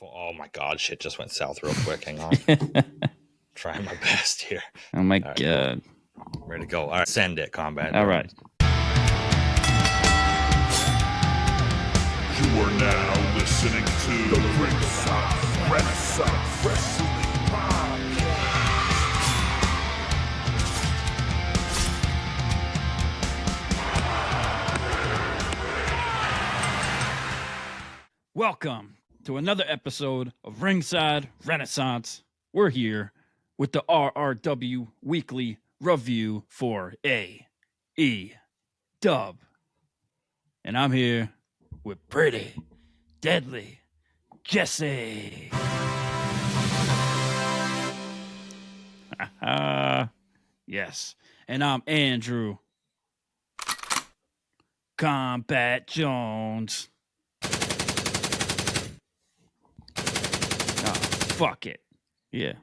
Oh my God, shit just went south real quick. Hang on. Trying my best here. Oh my right, God. Cool. Ready to go. All right, send it, Kombat. All right. You are now listening to the Ringside Renaissance Wrestling Podcast. Welcome to another episode of Ringside Renaissance. We're here with the RRW Weekly Review for AEW. And I'm here with Pretty Deadly Jesse. Yes. And I'm Andrew Kombat Jones. Fuck it. Yeah.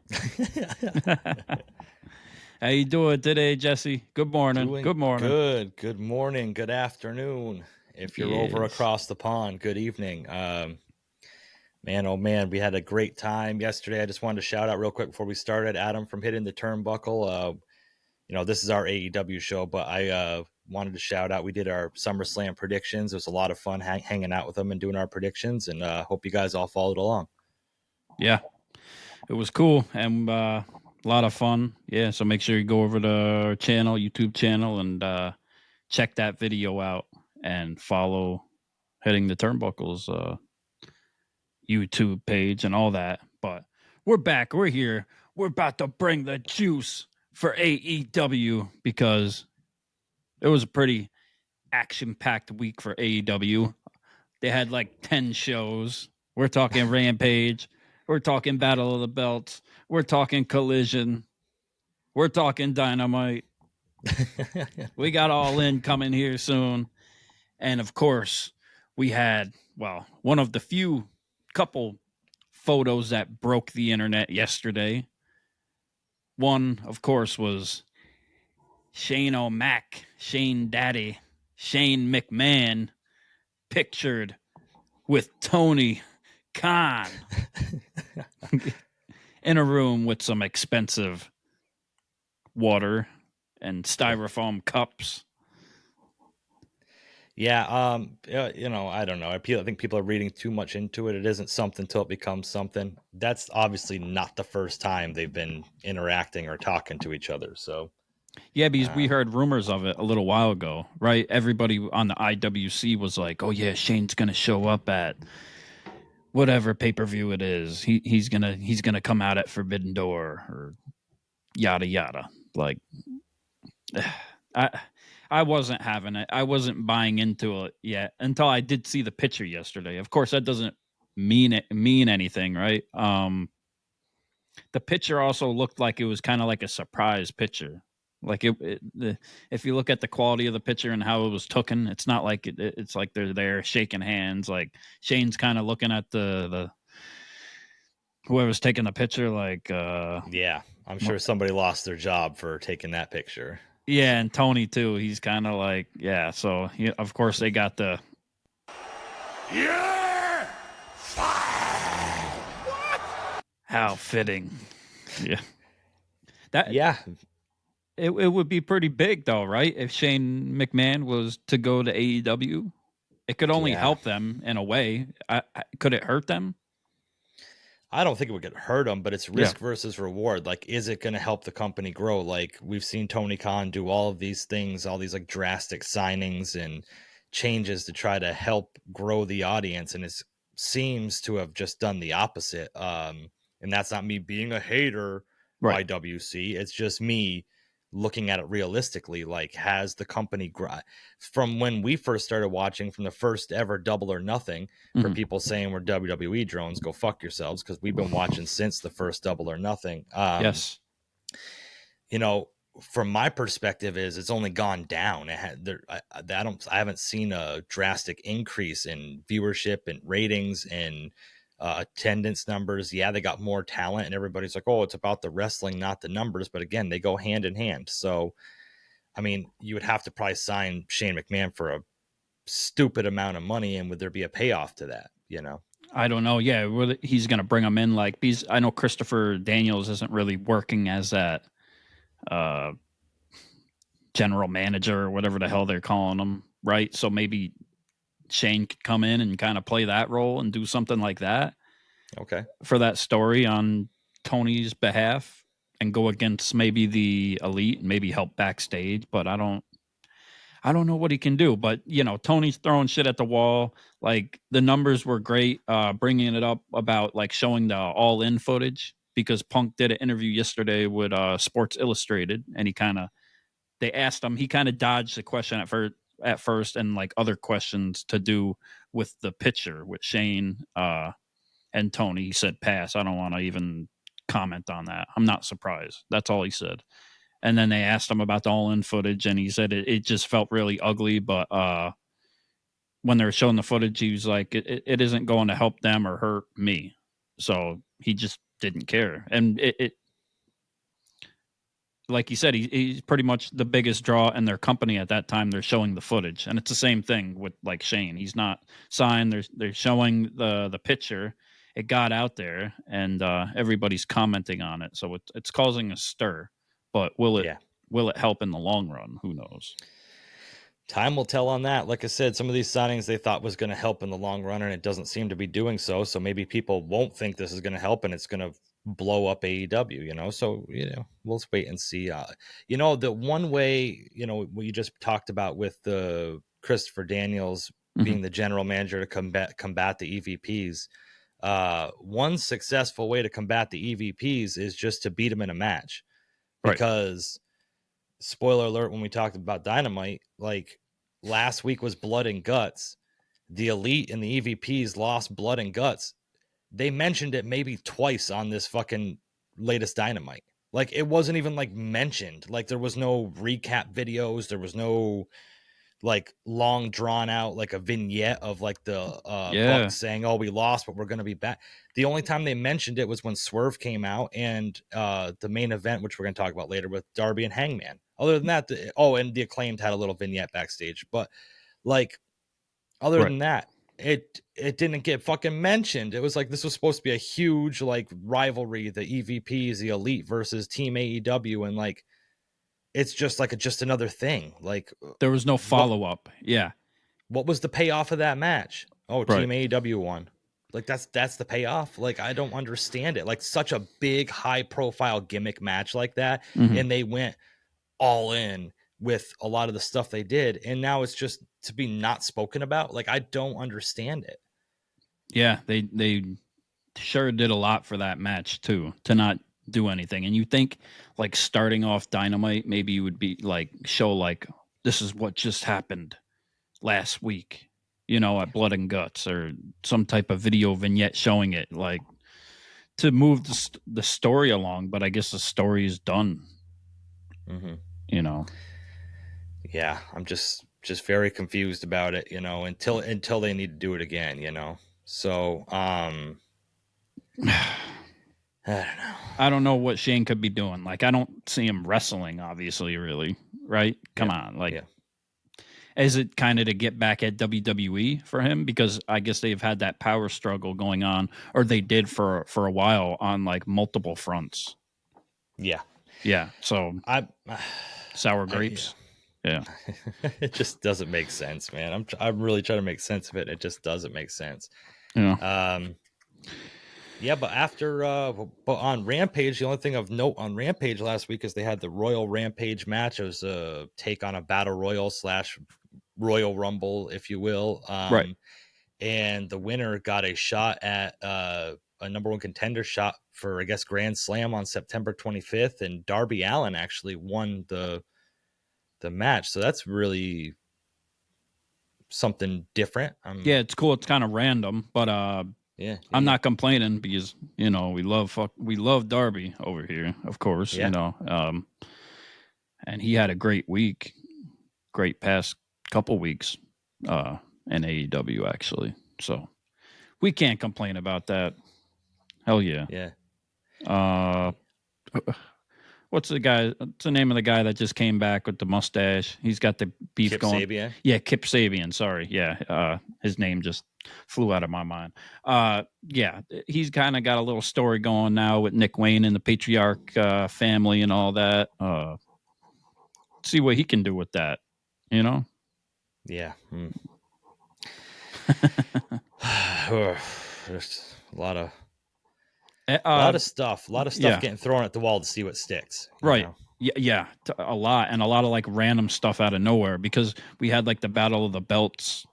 How you doing today, Jesse? Good morning. Good morning. Good. Good morning. Good afternoon. If you're over across the pond, good evening. Man, oh man, we had a great time yesterday. I just wanted to shout out real quick before we started Adam from Hitting the Turnbuckle. This is our AEW show, but I wanted to shout out. We did our SummerSlam predictions. It was a lot of fun hanging out with them and doing our predictions, and hope you guys all followed along. Yeah. It was cool and a lot of fun. Yeah, so make sure you go over to our channel, YouTube channel, and check that video out and follow Hitting the Turnbuckle's YouTube page and all that. But we're back. We're here. We're about to bring the juice for AEW because it was a pretty action-packed week for AEW. They had like 10 shows. We're talking Rampage. We're talking Battle of the Belts. We're talking Collision. We're talking Dynamite. We got All In coming here soon. And, of course, we had, one of the few couple photos that broke the internet yesterday. One, of course, was Shane O'Mac, Shane Daddy, Shane McMahon pictured with Tony Khan in a room with some expensive water and styrofoam cups. Yeah, I don't know. I think people are reading too much into it. It isn't something till it becomes something. That's obviously not the first time they've been interacting or talking to each other. So, yeah, because we heard rumors of it a little while ago, right? Everybody on the IWC was like, "Oh yeah, Shane's gonna show up at whatever pay-per-view it is. He's gonna come out at Forbidden Door or yada yada." Like, I wasn't having it. I wasn't buying into it yet until I did see the picture yesterday. Of course, that doesn't mean anything, right? The picture also looked like it was kind of like a surprise picture. Like if you look at the quality of the picture and how it was taken, it's not like it's like they're there shaking hands. Like Shane's kind of looking at the whoever's taking the picture. Like yeah, I'm sure somebody lost their job for taking that picture. Yeah, and Tony too. He's kind of like, yeah. So of course they got the What? How fitting. Yeah. It would be pretty big though, right? If Shane McMahon was to go to AEW, it could only help them in a way. Could it hurt them? I don't think it would hurt them, but it's risk versus reward. Like, is it going to help the company grow? Like, we've seen Tony Khan do all of these things, all these like drastic signings and changes to try to help grow the audience, and it seems to have just done the opposite. And that's not me being a hater, right? YWC. It's just me looking at it realistically. Like, has the company grown from when we first started watching, from the first ever Double or Nothing? For people saying we're WWE drones, go fuck yourselves, because we've been watching since the first Double or Nothing. Yes. From my perspective, it's only gone down. I haven't seen a drastic increase in viewership and ratings and attendance numbers. Yeah, they got more talent, and everybody's like, oh, it's about the wrestling, not the numbers. But again, they go hand in hand. So, I mean, you would have to probably sign Shane McMahon for a stupid amount of money, and would there be a payoff to that? I don't know. Yeah, he's going to bring him in. Like, I know Christopher Daniels isn't really working as that general manager or whatever the hell they're calling him, right? So maybe Shane could come in and kind of play that role and do something like that. Okay. For that story on Tony's behalf and go against maybe the Elite and maybe help backstage, but I don't know what he can do. But Tony's throwing shit at the wall. Like, the numbers were great, bringing it up about like showing the All In footage, because Punk did an interview yesterday with Sports Illustrated, and they asked him, he kind of dodged the question at first, and like other questions to do with the picture with Shane and Tony. He said, pass. I don't want to even comment on that. I'm not surprised. That's all he said. And then they asked him about the all-in footage, and he said it just felt really ugly. But when they were showing the footage, he was like, it isn't going to help them or hurt me. So he just didn't care. And it like he said, he's pretty much the biggest draw in their company at that time. They're showing the footage, and it's the same thing with like Shane. He's not signed. They're showing the picture. It got out there, and everybody's commenting on it. So it's causing a stir. But will it help in the long run? Who knows? Time will tell on that. Like I said, some of these signings they thought was going to help in the long run, and it doesn't seem to be doing so. So maybe people won't think this is going to help, and it's going to blow up AEW, So, we'll wait and see. The one way, what you just talked about with the Christopher Daniels being the general manager to combat the EVPs. One successful way to combat the EVPs is just to beat them in a match. Because spoiler alert, when we talked about Dynamite, like last week was blood and guts. The Elite and the EVPs lost blood and guts. They mentioned it maybe twice on this fucking latest Dynamite. Like, it wasn't even like mentioned. Like, there was no recap videos. There was no like long drawn out like a vignette of like the Bucks saying, "Oh, we lost, but we're going to be back." The only time they mentioned it was when Swerve came out and the main event, which we're going to talk about later, with Darby and Hangman. Other than that, and the Acclaimed had a little vignette backstage, but like other than that, it didn't get fucking mentioned. It was like this was supposed to be a huge like rivalry, the EVPs, the Elite versus Team AEW, and like it's just like just another thing. Like, there was no follow-up. What was the payoff of that match? Oh, Team AEW won. Like, that's the payoff. Like, I don't understand it. Like, such a big, high-profile gimmick match like that, and they went all in with a lot of the stuff they did, and now it's just to be not spoken about. Like, I don't understand it. Yeah, they sure did a lot for that match too, to not do anything. And you think like starting off Dynamite, maybe you would be like show like this is what just happened last week, at Blood and Guts, or some type of video vignette showing it, like to move the story along. But I guess the story is done. Yeah, I'm just very confused about it, until they need to do it again, So I don't know. I don't know what Shane could be doing. Like, I don't see him wrestling, obviously, really, right? Come on. Like, is it kind of to get back at WWE for him? Because I guess they've had that power struggle going on, or they did for a while on like multiple fronts. Yeah. So sour grapes. Yeah. It just doesn't make sense, man. I'm really trying to make sense of it. It just doesn't make sense. Yeah. But but on Rampage, the only thing of note on Rampage last week is they had the Royal Rampage match. It was a take on a Battle Royal / Royal Rumble, if you will. And the winner got a shot at a number one contender shot for, I guess, Grand Slam on September 25th. And Darby Allin actually won the match. So that's really something different. Yeah, it's cool. It's kind of random, but I'm not complaining because we love Darby over here, of course. And he had a great week, great past couple weeks in AEW actually. So we can't complain about that. Hell yeah. Yeah. What's the name of the guy that just came back with the mustache? He's got the beef Kip going. Sabian? Yeah, Kip Sabian. Sorry. Yeah. His name just flew out of my mind. Yeah, he's kind of got a little story going now with Nick Wayne and the Patriarch family and all that. See what he can do with that, you know? Yeah. There's a lot of stuff getting thrown at the wall to see what sticks. Right. Know? Yeah, a lot, and a lot of like random stuff out of nowhere, because we had like the Battle of the Belts,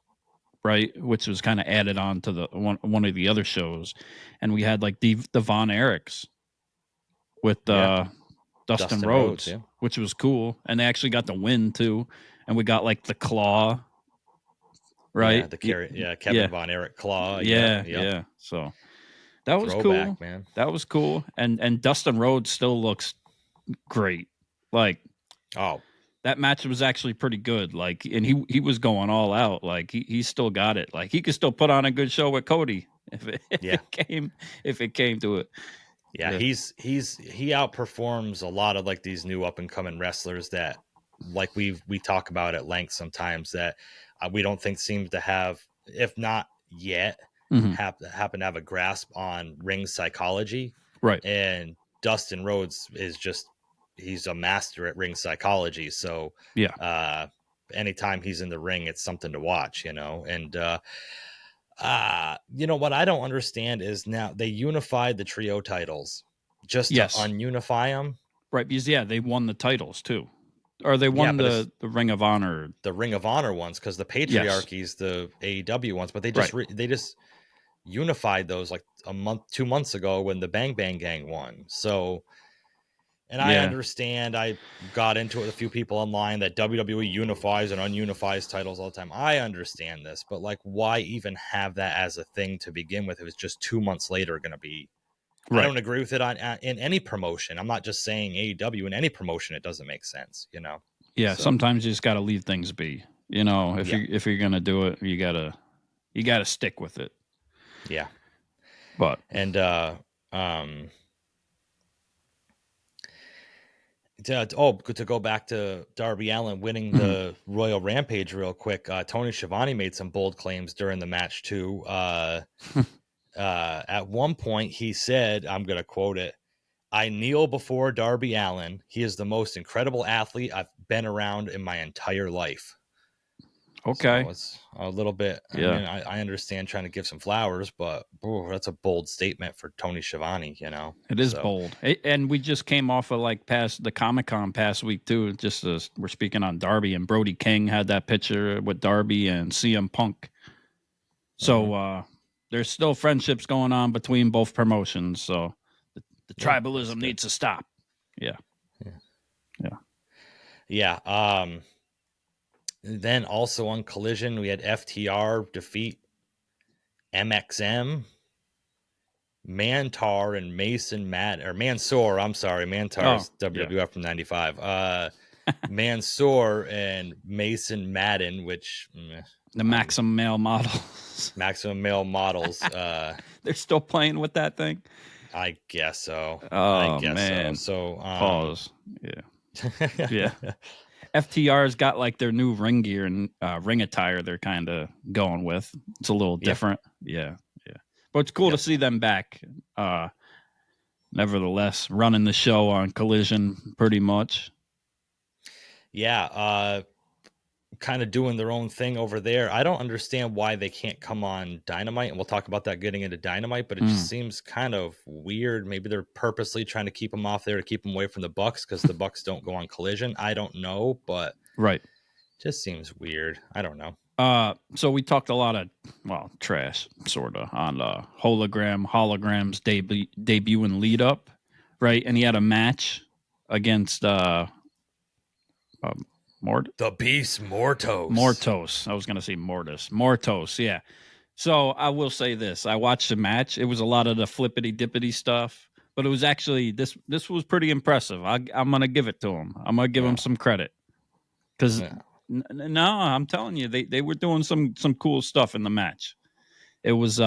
right, which was kind of added on to the one of the other shows, and we had like the Von Erichs with Dustin Rhodes, which was cool, and they actually got the win too, and we got like the Claw, right? Yeah, Kevin Von Erich Claw. Yeah. So that was Throwback, cool, man. That was cool, and Dustin Rhodes still looks great. Like, that match was actually pretty good. Like, and he was going all out. Like, he still got it. Like, he could still put on a good show with Cody if it came to it. Yeah, he outperforms a lot of like these new up and coming wrestlers that like we talk about at length sometimes, that we don't think seem to have, if not yet, happen to have a grasp on ring psychology. Right. And Dustin Rhodes is just, he's a master at ring psychology. So anytime he's in the ring, it's something to watch, And what I don't understand is, now they unified the trio titles just to ununify them. Right, because they won the titles too. Or they won the Ring of Honor. The Ring of Honor ones, because the Patriarchy's the AEW ones, but they just they just unified those like 2 months ago when the Bang Bang Gang won. So, and I understand, I got into it with a few people online that WWE unifies and ununifies titles all the time. I understand this, but like, why even have that as a thing to begin with? It was just 2 months later going to be. Right. I don't agree with it in any promotion. I'm not just saying AEW. In any promotion, it doesn't make sense, Yeah, so sometimes you just got to leave things be. If you're gonna do it, you gotta stick with it. Yeah, but to go back to Darby Allin winning the Royal Rampage real quick, Tony Schiavone made some bold claims during the match too. At one point he said, I'm going to quote it, "I kneel before Darby Allin. He is the most incredible athlete I've been around in my entire life." Okay. So it's a little bit, I understand trying to give some flowers, but that's a bold statement for Tony Schiavone, It is bold. And we just came off of like past the Comic-Con past week too. Just as we're speaking on Darby, and Brody King had that picture with Darby and CM Punk. So there's still friendships going on between both promotions. So the tribalism needs to stop. Yeah. Then also on Collision, we had FTR defeat MXM, Mantar, and Mansoor. I'm sorry, Mantar's WWF from '95. Mansoor and Mason Madden, which the Maximum Male Models. Maximum Male Models. They're still playing with that thing. I guess so. Oh, man. So pause. Yeah. FTR's got like their new ring gear and ring attire they're kind of going with. It's a little different. Yeah. But it's cool to see them back. Nevertheless, running the show on Collision pretty much. Yeah. Kind of doing their own thing over there. I don't understand why they can't come on Dynamite, and we'll talk about that getting into Dynamite, but it just seems kind of weird. Maybe they're purposely trying to keep them off there to keep them away from the Bucks, because the Bucks don't go on Collision. I don't know, but just seems weird. I don't know. So we talked a lot of trash sort of on holograms debut and lead up, right? And he had a match against the Beast Mortos. I was going to say Mortos. Yeah. So I will say this. I watched the match. It was a lot of the flippity dippity stuff, but it was actually, this was pretty impressive. I'm going to give it to him. I'm going to give him some credit, because no, I'm telling you, they were doing some cool stuff in the match. It was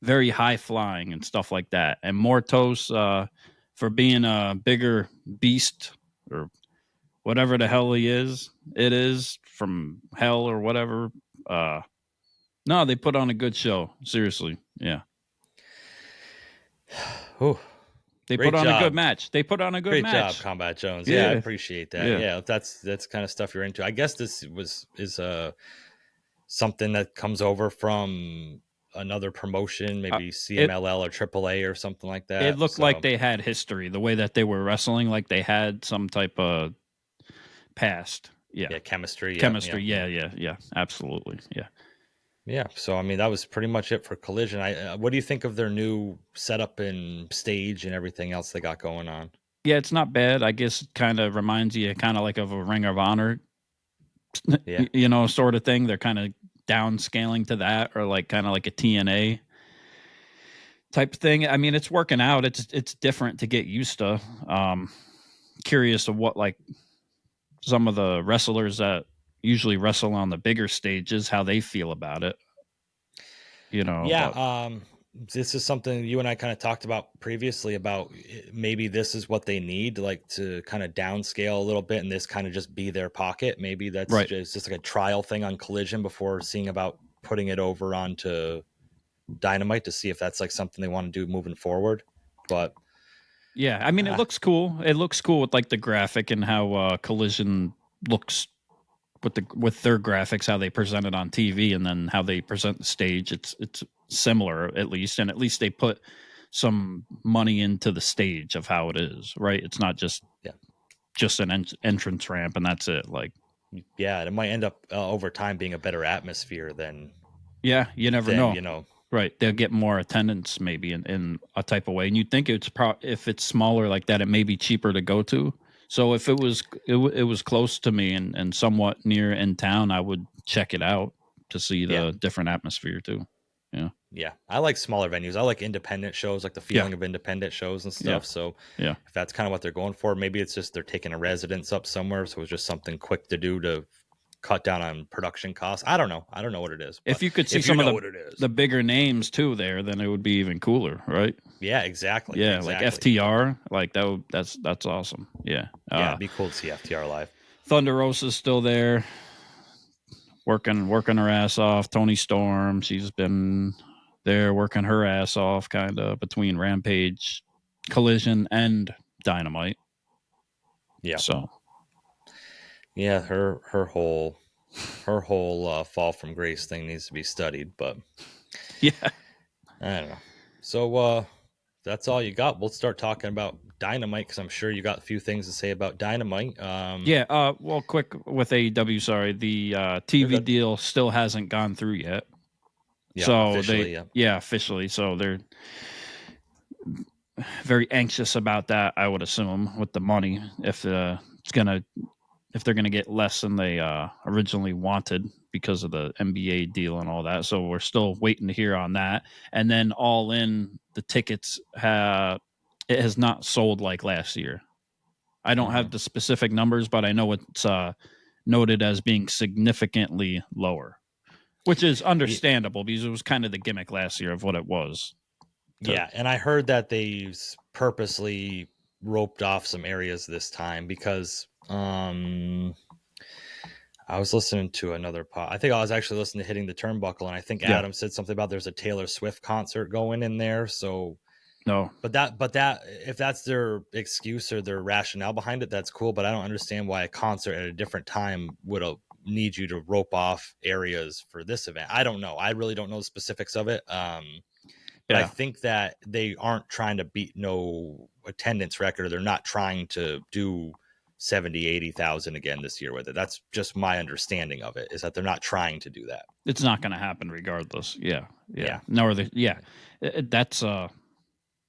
very high flying and stuff like that. And Mortos for being a bigger beast or whatever the hell it is from hell or whatever. No, they put on a good show. Seriously. Yeah. Ooh, They great put on a job. good match. They put on a good Great match. job, Kombat Jones. Yeah, I appreciate that. Yeah, that's kind of stuff you're into. I guess this is something that comes over from another promotion, maybe CMLL or AAA or something like that. It looked like they had history, the way that they were wrestling, like they had some type of past. Yeah, chemistry. Yeah, absolutely. Yeah. So I mean, that was pretty much it for Collision. What do you think of their new setup and stage and everything else they got going on? Yeah, it's not bad. I guess it kind of reminds you kind of like of a Ring of Honor, sort of thing. They're kind of downscaling to that, or like kind of like a TNA type thing. I mean, it's working out. It's different to get used to. Curious of what like some of the wrestlers that usually wrestle on the bigger stages, how they feel about it. This is something you and I kind of talked about previously about maybe this is what they need, like to kind of downscale a little bit and this kind of just be their pocket. Maybe that's right. just like a trial thing on Collision before seeing about putting it over onto Dynamite to see if that's like something they want to do moving forward. But yeah, I mean, it looks cool. It looks cool with like the graphic and how Collision looks with their graphics, how they present it on TV, and then how they present the stage. It's similar at least, and at least they put some money into the stage of how it is. Right? It's not just an entrance ramp and that's it. Like, yeah, it might end up over time being a better atmosphere than. Yeah, you never know. Right, they'll get more attendance maybe in a type of way, and you'd think it's if it's smaller like that, it may be cheaper to go to. So if it was close to me and somewhat near in town, I would check it out to see the different atmosphere too. Yeah, I like smaller venues. I like independent shows, like the feeling of independent shows and stuff. So if that's kind of what they're going for, maybe it's just they're taking a residence up somewhere, so it's just something quick to do to cut down on production costs. I don't know what it is. If you could see some of the bigger names too there, then it would be even cooler, right? Yeah, exactly. Yeah, like FTR, like that's awesome. Yeah, it'd be cool to see FTR live. Thunder Rosa's still there, working her ass off. Tony Storm, she's been there working her ass off, kind of between Rampage, Collision, and Dynamite. Yeah. So. Yeah, her whole fall from grace thing needs to be studied, but yeah, I don't know. So that's all you got. We'll start talking about Dynamite because I'm sure you got a few things to say about Dynamite. Well, quick with AEW. Sorry, the TV deal still hasn't gone through yet. Yeah, so officially, officially. So they're very anxious about that. I would assume with the money, if they're going to get less than they originally wanted because of the NBA deal and all that. So we're still waiting to hear on that. And then All In, the tickets, it has not sold like last year. I don't have the specific numbers, but I know it's noted as being significantly lower, which is understandable because it was kind of the gimmick last year of what it was. Yeah, and I heard that they purposely roped off some areas this time because I was listening to another pod. I think I was actually listening to Hitting the Turnbuckle, and I think Adam said something about there's a Taylor Swift concert going in there. So no, but that if that's their excuse or their rationale behind it, that's cool. But I don't understand why a concert at a different time would need you to rope off areas for this event. I don't know. I really don't know the specifics of it. But I think that they aren't trying to beat no attendance record. They're not trying to do 70, 80,000 again this year with it. That's just my understanding of it, is that they're not trying to do that. It's not going to happen regardless. Yeah. That's that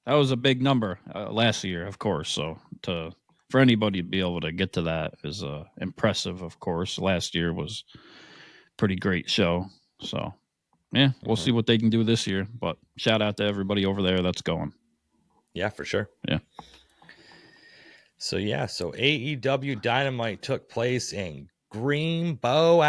was a big number last year, of course. So for anybody to be able to get to that is impressive, of course. Last year was pretty great show. So yeah, we'll see what they can do this year. But shout out to everybody over there that's going. Yeah, for sure. Yeah. So AEW Dynamite took place in Greenville,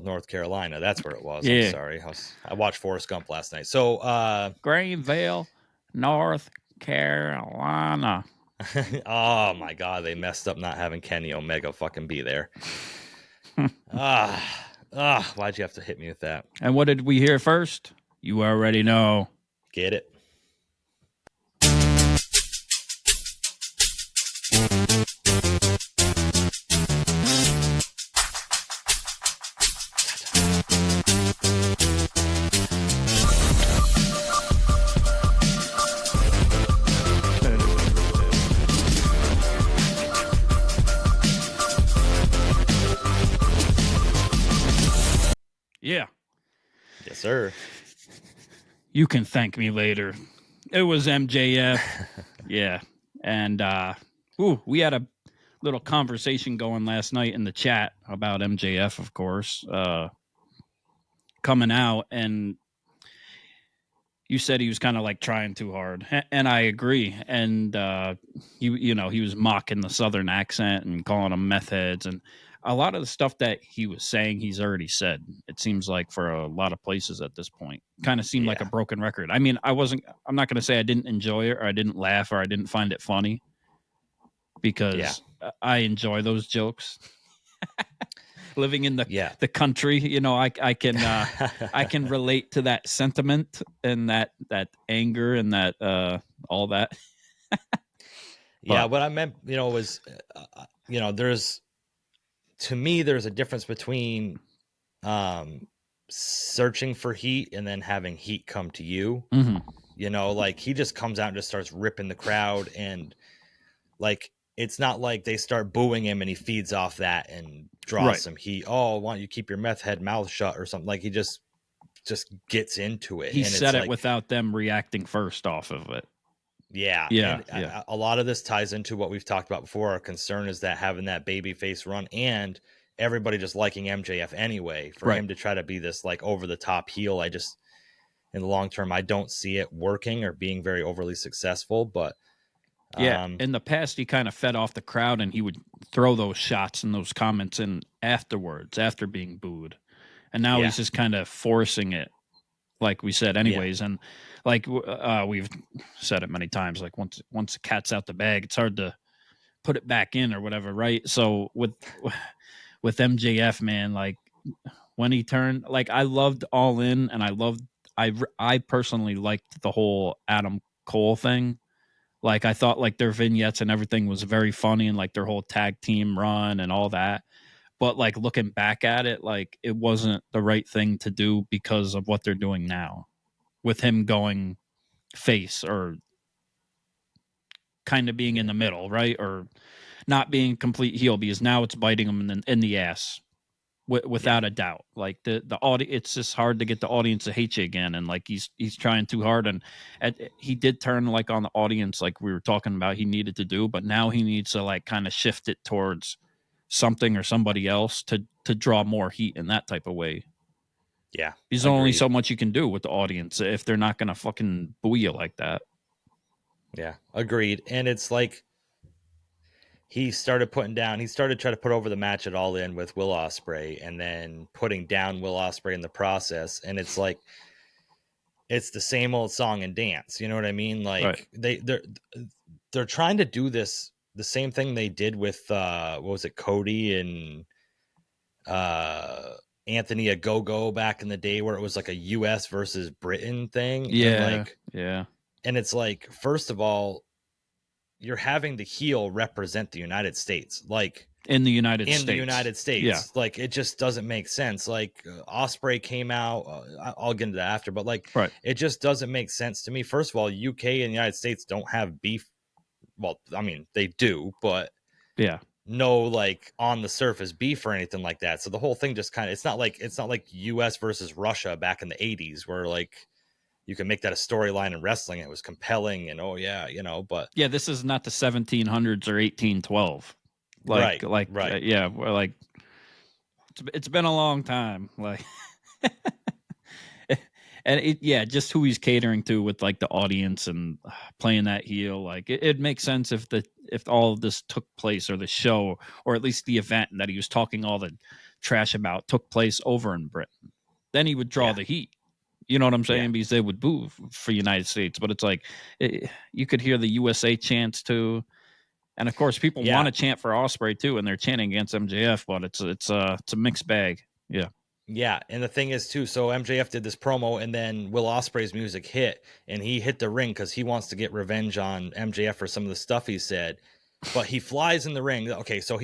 North Carolina. That's where it was. Yeah. I'm sorry. I watched Forrest Gump last night. So Greenville. North Carolina. Oh my God, they messed up not having Kenny Omega fucking be there. Why'd you have to hit me with that? And what did we hear first? You already know. Get it? Yeah. Yes, sir. You can thank me later. It was MJF. Yeah. And we had a little conversation going last night in the chat about MJF, of course, coming out, and you said he was kind of like trying too hard, and I agree. And he was mocking the Southern accent and calling them meth heads, and a lot of the stuff that he was saying, he's already said. It seems like for a lot of places at this point, kind of seemed like a broken record. I mean, I'm not going to say I didn't enjoy it or I didn't laugh or I didn't find it funny, because I enjoy those jokes. Living in the country, I can relate to that sentiment and that anger and that all that. What I meant, was, there's a difference between searching for heat and then having heat come to you. Mm-hmm. Like he just comes out and just starts ripping the crowd, and like it's not like they start booing him and he feeds off that and draws some heat. Oh, why don't you keep your meth head mouth shut or something? Like he just gets into it. He and said it's it without them reacting first off of it. Yeah. A lot of this ties into what we've talked about before. Our concern is that having that baby face run and everybody just liking MJF anyway, for him to try to be this like over the top heel. I just, in the long term, I don't see it working or being very overly successful, but in the past, he kind of fed off the crowd and he would throw those shots and those comments in afterwards, after being booed. And now he's just kind of forcing it, like we said anyways. And like we've said it many times, like once the cat's out the bag, it's hard to put it back in or whatever, right? So with MJF, man, like when he turned, like I loved All In, and I personally liked the whole Adam Cole thing. Like I thought like their vignettes and everything was very funny, and like their whole tag team run and all that. But like looking back at it, like it wasn't the right thing to do because of what they're doing now with him going face or kind of being in the middle, right? Or not being complete heel, because now it's biting him in the ass without a doubt. Like the audience, it's just hard to get the audience to hate you again. And like he's trying too hard, and he did turn like on the audience, like we were talking about he needed to do, but now he needs to like kind of shift it towards something or somebody else to draw more heat in that type of way. Yeah. There's only so much you can do with the audience if they're not going to fucking boo you like that. Yeah, agreed. And it's like he started trying to put over the match at All In with Will Ospreay, and then putting down Will Ospreay in the process. And it's like, it's the same old song and dance. You know what I mean? Like they're trying to do this, the same thing they did with, what was it? Cody and, Anthony Ogogo back in the day, where it was like a US versus Britain thing. Yeah. And it's like, first of all, you're having the heel represent the United States, like in the United States. Yeah. Like it just doesn't make sense. Like Ospreay came out, I'll get into that after, but like, it just doesn't make sense to me. First of all, UK and the United States don't have beef. Well, I mean, they do, but no, like on the surface beef or anything like that. So the whole thing just kind of, it's not like US versus Russia back in the 80s, where like you can make that a storyline in wrestling. It was compelling and but this is not the 1700s or 1812. Like, it's been a long time. Like, and just who he's catering to with like the audience and playing that heel. Like it makes sense if all of this took place, or the show, or at least the event that he was talking all the trash about, took place over in Britain. Then he would draw the heat. You know what I'm saying? Because they would boo for United States, but it's like you could hear the USA chants too, and of course people want to chant for Ospreay too, and they're chanting against MJF, but it's a mixed bag. Yeah. Yeah, and the thing is too, so MJF did this promo, and then Will Ospreay's music hit, and he hit the ring because he wants to get revenge on MJF for some of the stuff he said. But he flies in the ring. Okay, so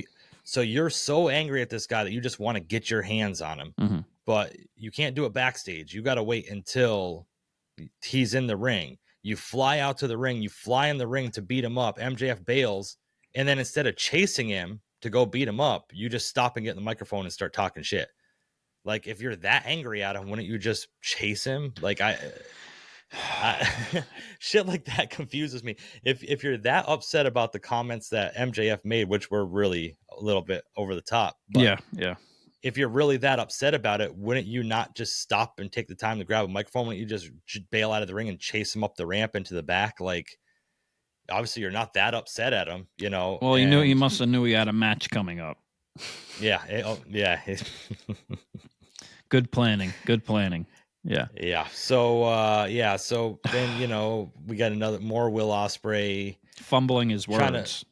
you're so angry at this guy that you just want to get your hands on him, but you can't do it backstage. You got to wait until he's in the ring. You fly out to the ring. You fly in the ring to beat him up. MJF bails, and then instead of chasing him to go beat him up, you just stop and get in the microphone and start talking shit. Like, if you're that angry at him, wouldn't you just chase him? Like, I shit like that confuses me. If you're that upset about the comments that MJF made, which were really a little bit over the top. But yeah. If you're really that upset about it, wouldn't you not just stop and take the time to grab a microphone? Wouldn't you just bail out of the ring and chase him up the ramp into the back? Like, obviously you're not that upset at him, you know? Well, he must have knew he had a match coming up. Yeah. Good planning. Yeah. So then, we got more Will Ospreay fumbling his words.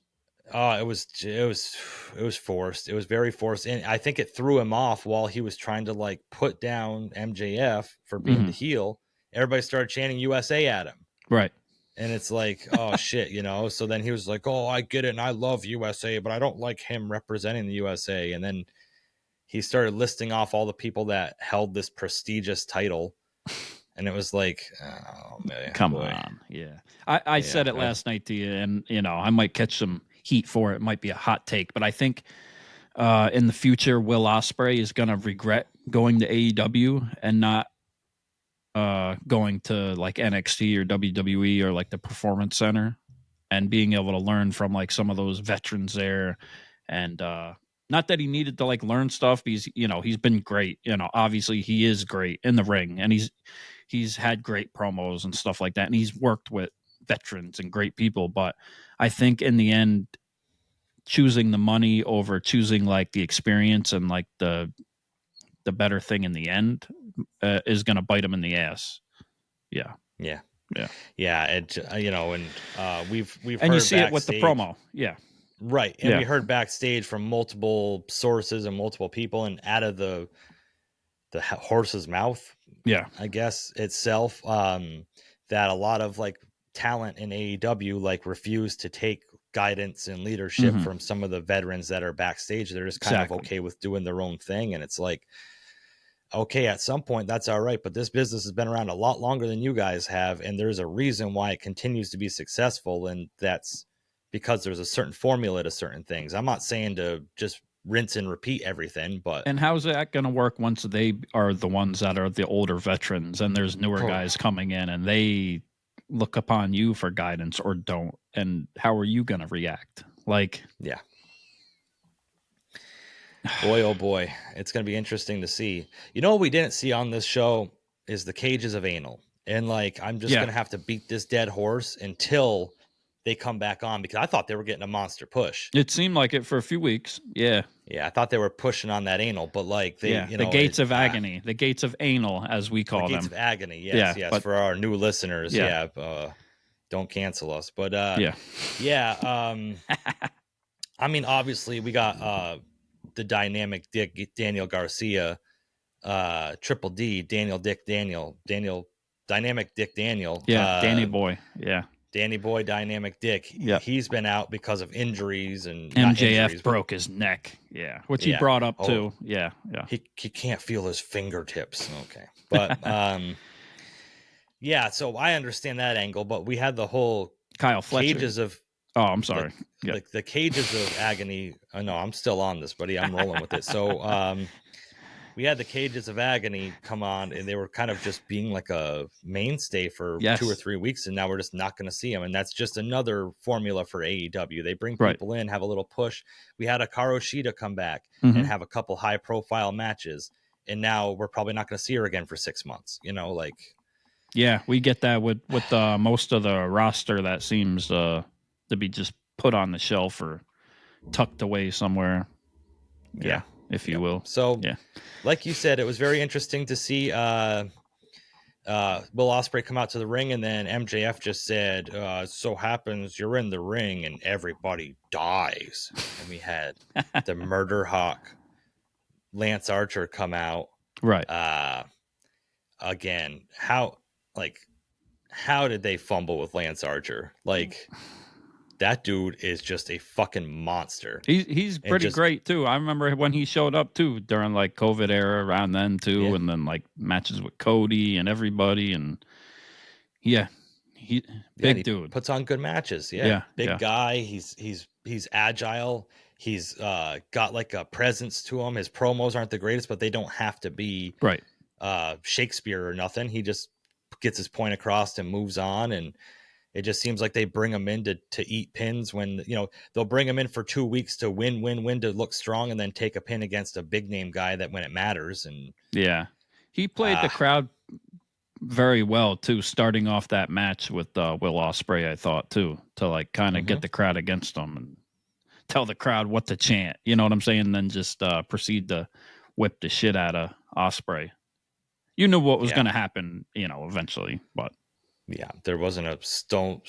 It was forced. It was very forced. And I think it threw him off while he was trying to like put down MJF for being the heel. Everybody started chanting USA at him. Right. And it's like, oh shit, so then he was like, oh, I get it. And I love USA, but I don't like him representing the USA. And then he started listing off all the people that held this prestigious title. And it was like, oh man, come on. Yeah. I said it last night to you, and I might catch some heat for it. It might be a hot take, but I think in the future, Will Ospreay is going to regret going to AEW and not going to like NXT or WWE or like the Performance Center, and being able to learn from like some of those veterans there. And not that he needed to like learn stuff, because he's been great. Obviously he is great in the ring, and he's had great promos and stuff like that, and he's worked with veterans and great people. But I think in the end, choosing the money over choosing like the experience and like the better thing in the end is going to bite him in the ass. Yeah. And we've and heard you see it with the promo. Yeah. Right. And we heard backstage from multiple sources and multiple people, and out of the horse's mouth, I guess itself, that a lot of like talent in AEW like refuse to take guidance and leadership from some of the veterans that are backstage. They're just kind of okay with doing their own thing. And it's like, okay, at some point that's all right, but this business has been around a lot longer than you guys have, and there's a reason why it continues to be successful, and that's because there's a certain formula to certain things. I'm not saying to just rinse and repeat everything, but and how's that going to work once they are the ones that are the older veterans and there's newer guys coming in and they look upon you for guidance or don't, and how are you going to react? Like, boy, oh boy, it's going to be interesting to see. What we didn't see on this show is the cages of anal, and like, I'm just going to have to beat this dead horse until they come back on, because I thought they were getting a monster push. It seemed like it for a few weeks. Yeah, I thought they were pushing on that anal, but like the gates of agony, the gates of anal, as we call them. The gates of agony, yes, but, for our new listeners, don't cancel us, but I mean, obviously we got the dynamic Daniel Garcia, Triple D, Dynamic Dick Daniel, Danny Boy, Danny Boy, Dynamic Dick. He's been out because of injuries, and MJF broke his neck. Which he brought up too. He can't feel his fingertips. Okay, but so I understand that angle. But we had the whole Kyle Fletcher cages of. Oh, I'm sorry. The cages of agony. No, I'm still on this, buddy. I'm rolling with it. So we had the cages of agony come on, and they were kind of just being like a mainstay for 2 or 3 weeks, and now we're just not going to see them. And that's just another formula for AEW. They bring people in, have a little push. We had Hikaru Shida come back and have a couple high profile matches, and now we're probably not going to see her again for 6 months. We get that with most of the roster that seems to be just put on the shelf or tucked away somewhere. If you will. So, like you said, it was very interesting to see Will Ospreay come out to the ring, and then MJF just said, so happens you're in the ring and everybody dies. And we had the Murder Hawk Lance Archer come out. Right. Again, how did they fumble with Lance Archer? Like, that dude is just a fucking monster. He's pretty great too. I remember when he showed up too during like COVID era around then too, and then like matches with Cody and everybody, and he dude puts on good matches. Big guy. He's agile. He's got like a presence to him. His promos aren't the greatest, but they don't have to be right. Shakespeare or nothing. He just gets his point across and moves on, and it just seems like they bring him in to eat pins when, they'll bring him in for 2 weeks to win to look strong, and then take a pin against a big name guy that when it matters. And he played the crowd very well too, starting off that match with Will Ospreay, I thought too, to like kind of get the crowd against him and tell the crowd what to chant. You know what I'm saying? And then just proceed to whip the shit out of Ospreay. You knew what was going to happen, eventually, but. Yeah, there wasn't a stone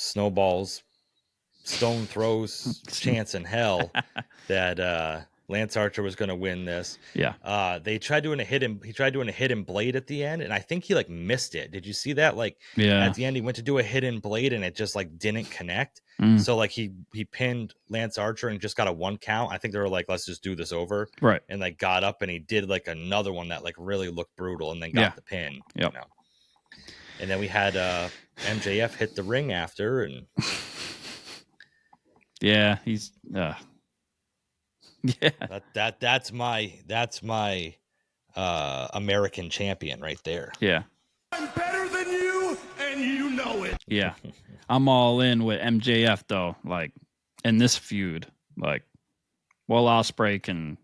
throws chance in hell that Lance Archer was going to win this. Yeah. They tried doing a hidden blade at the end, and I think he like missed it. Did you see that? Like, at the end, he went to do a hidden blade, and it just like didn't connect. So like he pinned Lance Archer and just got a 1 count. I think they were like, let's just do this over. Right. And like got up and he did like another one that like really looked brutal, and then got the pin. Yep. And then we had MJF hit the ring after, and he's that's my American champion right there. Yeah. I'm better than you, and you know it. Yeah. I'm all in with MJF though. Like in this feud, like Will Ospreay can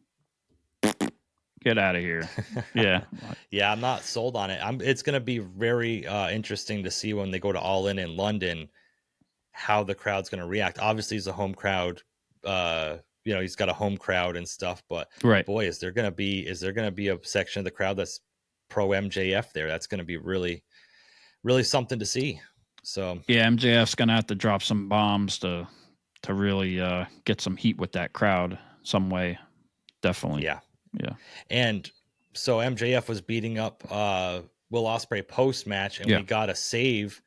get out of here. Yeah. Yeah, I'm not sold on it. It's going to be very interesting to see when they go to All In London how the crowd's going to react. Obviously, he's a home crowd. He's got a home crowd and stuff. But boy, is there going to be a section of the crowd that's pro MJF there? That's going to be really, really something to see. So yeah, MJF's going to have to drop some bombs to really get some heat with that crowd some way. Definitely. Yeah. Yeah. And so MJF was beating up Will Ospreay post-match, and we got a save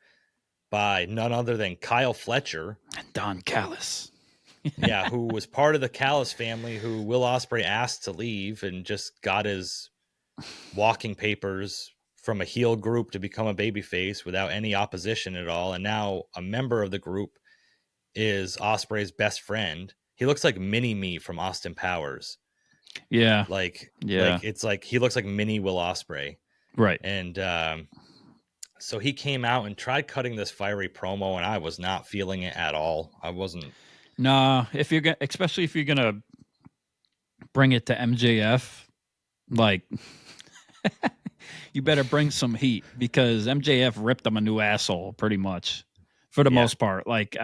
by none other than Kyle Fletcher. And Don Callis. Who was part of the Callis family, who Will Ospreay asked to leave and just got his walking papers from a heel group to become a babyface without any opposition at all. And now a member of the group is Ospreay's best friend. He looks like Mini-Me from Austin Powers. Yeah. Like it's like he looks like mini Will Ospreay. Right. And so he came out and tried cutting this fiery promo, and I was not feeling it at all. I wasn't. Nah, especially if you're gonna bring it to MJF, like you better bring some heat, because MJF ripped him a new asshole pretty much for the most part. Like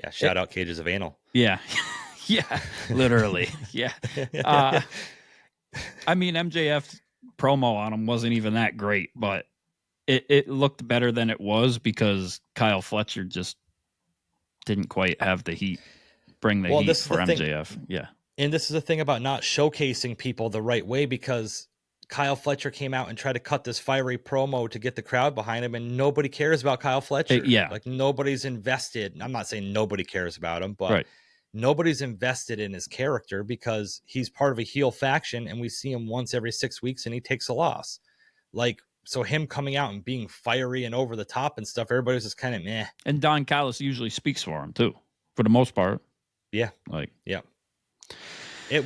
shout out Cages of Anal. Yeah. Yeah, literally. Yeah. I mean, MJF's promo on him wasn't even that great, but it looked better than it was because Kyle Fletcher just didn't quite have the heat, bring the heat for MJF. Yeah. And this is the thing about not showcasing people the right way, because Kyle Fletcher came out and tried to cut this fiery promo to get the crowd behind him, and nobody cares about Kyle Fletcher. Like, nobody's invested. I'm not saying nobody cares about him, but nobody's invested in his character because he's part of a heel faction, and we see him once every 6 weeks and he takes a loss. Like, so him coming out and being fiery and over the top and stuff, everybody's just kind of meh. And Don Callis usually speaks for him too, for the most part. Yeah. Like, yeah. I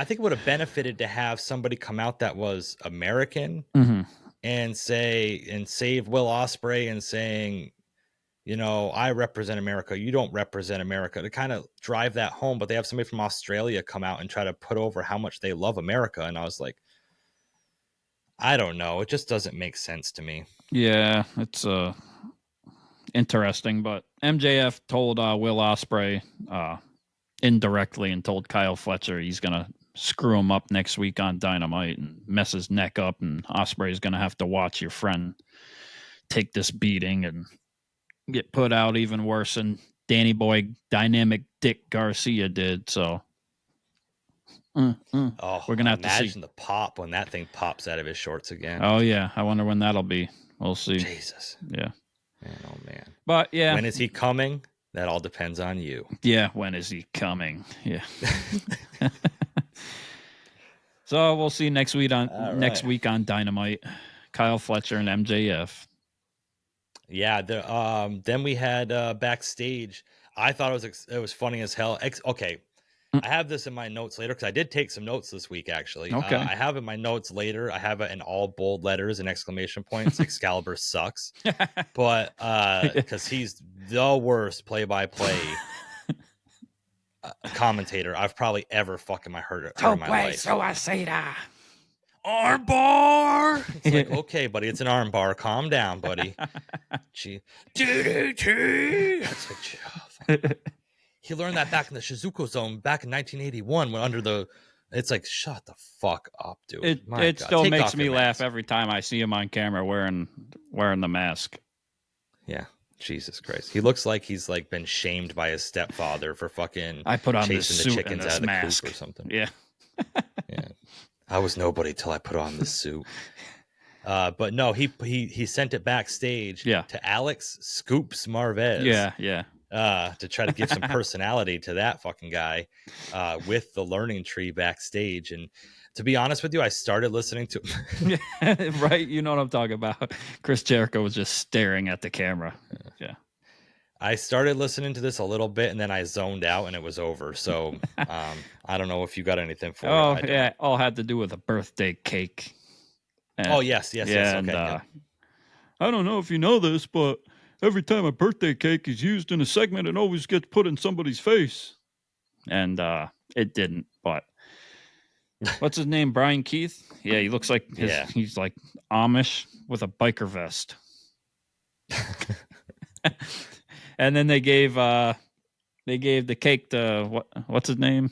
think it would have benefited to have somebody come out that was American and save Will Ospreay and saying, I represent America. You don't represent America, to kind of drive that home. But they have somebody from Australia come out and try to put over how much they love America. And I was like, I don't know. It just doesn't make sense to me. Yeah, it's interesting. But MJF told Will Ospreay indirectly and told Kyle Fletcher he's going to screw him up next week on Dynamite and mess his neck up, and Ospreay's going to have to watch your friend take this beating and get put out even worse than Danny Boy Dynamic Dick Garcia did. So we're gonna have to see. Imagine the pop when that thing pops out of his shorts again. Oh yeah, I wonder when that'll be. We'll see. Jesus. Yeah. Man, oh man. But yeah. When is he coming? That all depends on you. Yeah, when is he coming? Yeah. So we'll see next week on Dynamite. Kyle Fletcher and MJF. Yeah, then we had backstage. I thought it was funny as hell. Okay, I have this in my notes later because I did take some notes this week, actually. Okay. I have in my notes later, I have it in all bold letters and exclamation points. Excalibur sucks. But because he's the worst play-by-play commentator I've probably ever fucking heard in my life. So I say that. Armbar. It's like, okay, buddy, it's an armbar. Calm down, buddy. Gee. It's like, oh, he learned that back in the Shizuko zone back in 1981 when under the. It's like, shut the fuck up, dude. It still makes me laugh every time I see him on camera wearing the mask. Yeah, Jesus Christ. He looks like he's like been shamed by his stepfather for fucking. I put on chasing the the suit chickens and this out of the mask coop or something. Yeah. Yeah. I was nobody till I put on the suit. But no, he sent it backstage to Alex Scoops Marvez. Yeah. To try to give some personality to that fucking guy with the learning tree backstage. And to be honest with you, I started listening to right. You know what I'm talking about. Chris Jericho was just staring at the camera. Yeah. I started listening to this a little bit and then I zoned out and it was over. So I don't know if you got anything for it. Oh, yeah. All had to do with a birthday cake. And, yes. Okay, and, I don't know if you know this, but every time a birthday cake is used in a segment, it always gets put in somebody's face. And it didn't, but what's his name? Brian Keith? Yeah, he looks like he's like Amish with a biker vest. And then they gave the cake to what's his name?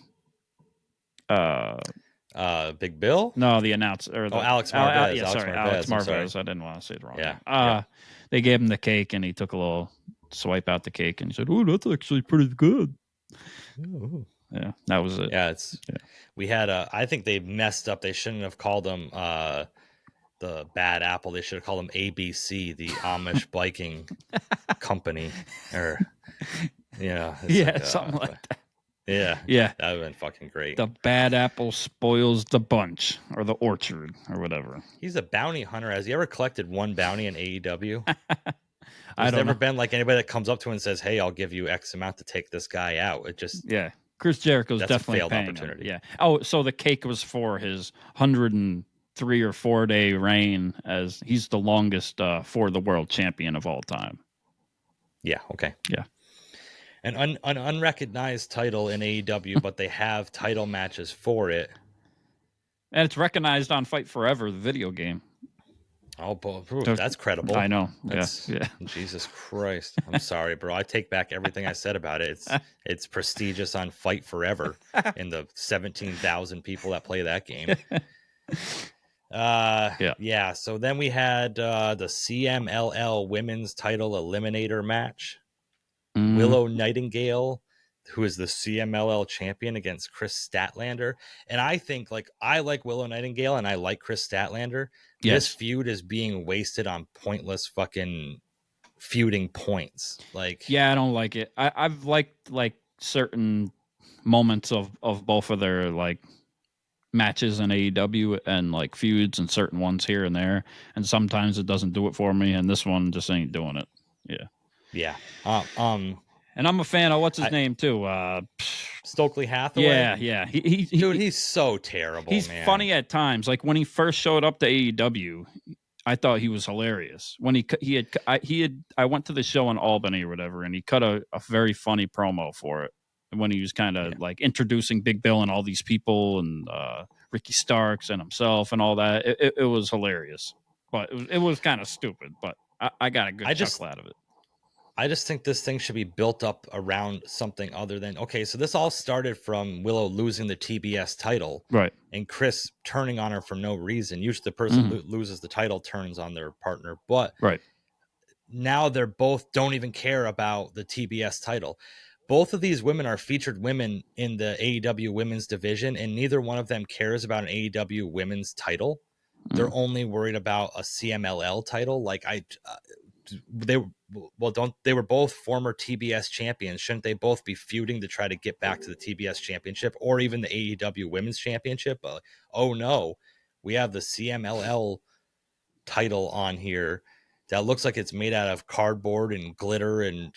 Big Bill? No, the announcer. Alex Marvez. Alex Marvez. I didn't want to say it wrong. Yeah. They gave him the cake, and he took a little swipe out the cake, and he said, "Oh, that's actually pretty good." Ooh. Yeah, that was it. Yeah, we had I think they messed up. They shouldn't have called him the Bad Apple. They should have called him ABC, the Amish Biking Company, or something like that. Yeah, that would have been fucking great. The Bad Apple spoils the bunch, or the orchard, or whatever. He's a bounty hunter. Has he ever collected one bounty in AEW? I've never been like anybody that comes up to him and says, "Hey, I'll give you X amount to take this guy out." It just Chris Jericho's definitely a failed paying opportunity. Him. Yeah. Oh, so the cake was for his 103 or 4 day reign as he's the longest for the world champion of all time. Yeah. Okay. Yeah. An unrecognized title in AEW, but they have title matches for it. And it's recognized on Fight Forever, the video game. Oh, that's credible. I know. Yeah. Jesus Christ. I'm sorry, bro. I take back everything I said about it. It's prestigious on Fight Forever in the 17,000 people that play that game. So then we had the CMLL women's title eliminator match. Willow Nightengale, who is the CMLL champion, against Kris Statlander. And I think I like Willow Nightengale and I like Kris Statlander. Yes. This feud is being wasted on pointless fucking feuding points. I don't like it. I've liked certain moments of both of their matches in AEW and feuds and certain ones here and there. And sometimes it doesn't do it for me. And this one just ain't doing it. Yeah. Yeah. And I'm a fan of what's his name too. Stokely Hathaway. Yeah. He's so terrible. He's funny at times. Like when he first showed up to AEW, I thought he was hilarious. When I went to the show in Albany or whatever, and he cut a very funny promo for it. When he was kind of introducing Big Bill and all these people and Ricky Starks and himself and all that. It was hilarious, but it was kind of stupid. But I got a good chuckle out of it. I just think this thing should be built up around something other than, okay, so this all started from Willow losing the TBS title, Right. and Kris turning on her for no reason. Usually the person loses the title turns on their partner, but Right. now they're both don't even care about the TBS title. Both of these women are featured women in the AEW women's division, and neither one of them cares about an AEW women's title. They're only worried about a CMLL title. Like they were both former TBS champions. Shouldn't they both be feuding to try to get back to the TBS championship or even the AEW women's championship? Oh no, we have the CMLL title on here that looks like it's made out of cardboard and glitter and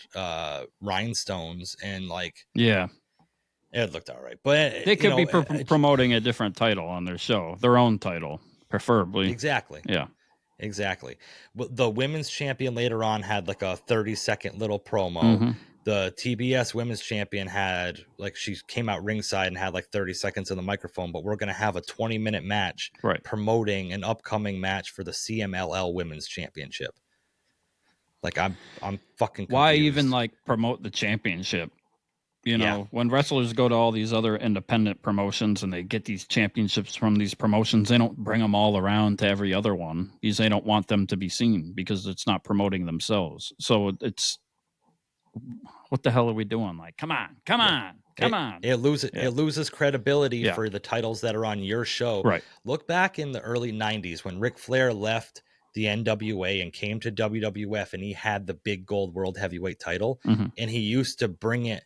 rhinestones, and like, Yeah, it looked all right, but they could be promoting a different title on their show, their own title, preferably. Exactly. Yeah. Exactly. The women's champion later on had like a 30-second little promo. The TBS women's champion had, like, she came out ringside and had like 30 seconds in the microphone, but we're going to have a 20-minute match promoting an upcoming match for the CMLL women's championship. Like, I'm fucking confused. Why even like promote the championship? You know, when wrestlers go to all these other independent promotions and they get these championships from these promotions, they don't bring them all around to every other one because they don't want them to be seen because it's not promoting themselves. So it's, what the hell are we doing? Like, come on. It loses credibility for the titles that are on your show. Right. Look back in the early 90s when Ric Flair left the NWA and came to WWF, and he had the big gold world heavyweight title, and he used to bring it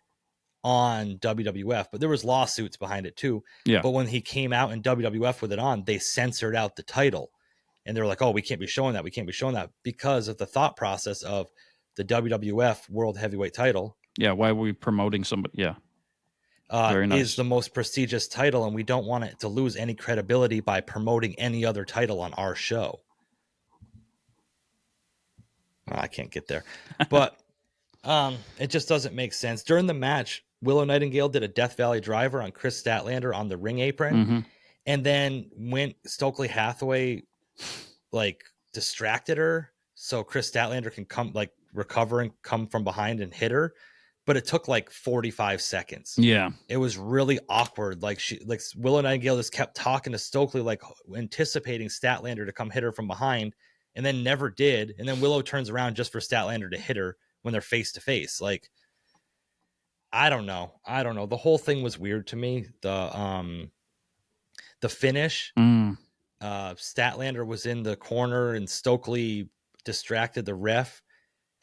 on WWF, but there was lawsuits behind it too. But when he came out in WWF with it on, they censored out the title, and they were like, oh, we can't be showing that because of the thought process of the WWF world heavyweight title. Yeah. Why are we promoting somebody? Yeah. Very nice. Is the most prestigious title, and we don't want it to lose any credibility by promoting any other title on our show. I can't get there, but it just doesn't make sense. During the match, Willow Nightengale did a Death Valley driver on Kris Statlander on the ring apron, and then Stokely Hathaway like distracted her so Kris Statlander can come, like, recover and come from behind and hit her. But it took like 45 seconds. Yeah. It was really awkward. Like, Willow Nightingale just kept talking to Stokely, like anticipating Statlander to come hit her from behind, and then never did. And then Willow turns around just for Statlander to hit her when they're face to face. Like, I don't know. The whole thing was weird to me. The finish, Statlander was in the corner and Stokely distracted the ref,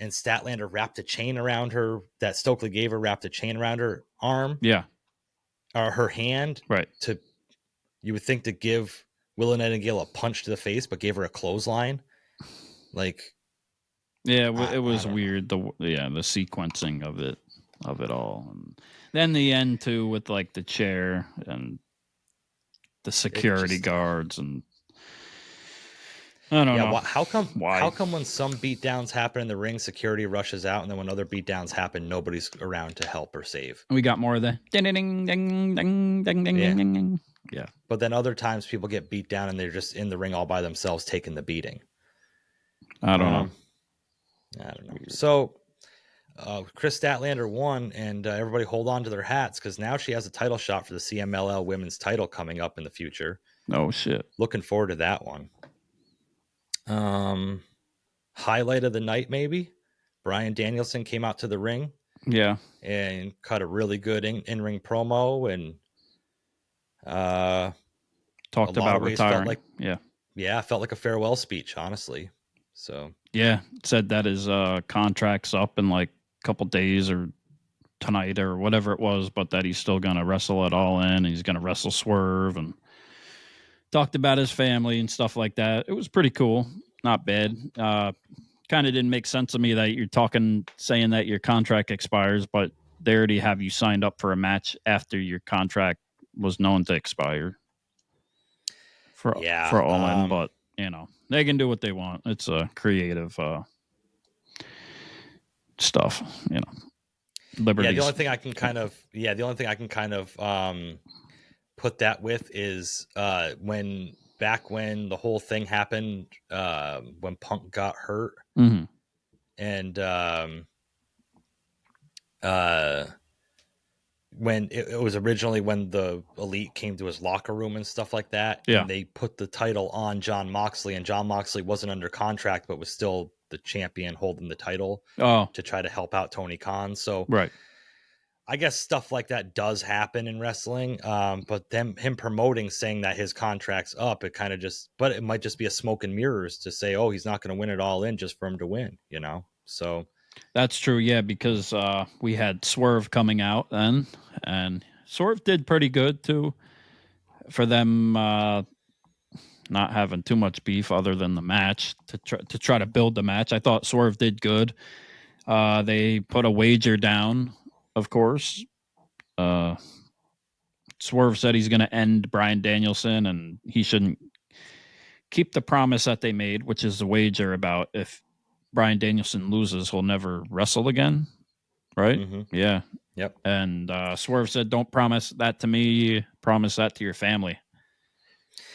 and Statlander wrapped a chain around her that Stokely gave her, wrapped a chain around her arm. Yeah. Or her hand. Right. You would think to give Willow Nightingale a punch to the face, but gave her a clothesline. Like, yeah, it was weird. The sequencing of it all. And then the end too, with like the chair and the security guards, and I don't know. How come when some beatdowns happen in the ring, security rushes out, and then when other beatdowns happen, nobody's around to help or save? We got more of the ding ding ding ding ding ding ding ding. Yeah. But then other times people get beat down and they're just in the ring all by themselves taking the beating. I don't know. So Kris Statlander won, and everybody hold on to their hats because now she has a title shot for the CMLL women's title coming up in the future. Oh shit! Looking forward to that one. Highlight of the night, maybe Bryan Danielson came out to the ring, and cut a really good in-ring promo, and talked about retiring. Felt like a farewell speech, honestly. So said that his contract's up in like a couple days or tonight or whatever it was, but that he's still gonna wrestle it all in. He's gonna wrestle Swerve, and talked about his family and stuff like that. It was pretty cool. Not bad. Kind of didn't make sense to me that you're saying that your contract expires, but they already have you signed up for a match after your contract was known to expire for All In. But, you know, they can do what they want. It's a creative stuff, you know. Liberties. The only thing I can kind of put that with is when the whole thing happened, when Punk got hurt, and when it was originally when the Elite came to his locker room and stuff like that, Yeah. and they put the title on Jon Moxley, and Jon Moxley wasn't under contract, but was still the champion holding the title to try to help out Tony Khan. So right. I guess stuff like that does happen in wrestling. But him promoting, saying that his contract's up, it kind of just, but it might just be a smoke and mirrors to say, oh, he's not going to win it all in just for him to win, you know? So That's true, yeah, because we had Swerve coming out then, and Swerve did pretty good too for them not having too much beef other than the match to try to build the match. I thought Swerve did good. They put a wager down, of course. Swerve said he's going to end Bryan Danielson, and he shouldn't keep the promise that they made, which is the wager about if Bryan Danielson loses, he'll never wrestle again. Right? Mm-hmm. Yeah. Yep. And Swerve said, don't promise that to me. Promise that to your family.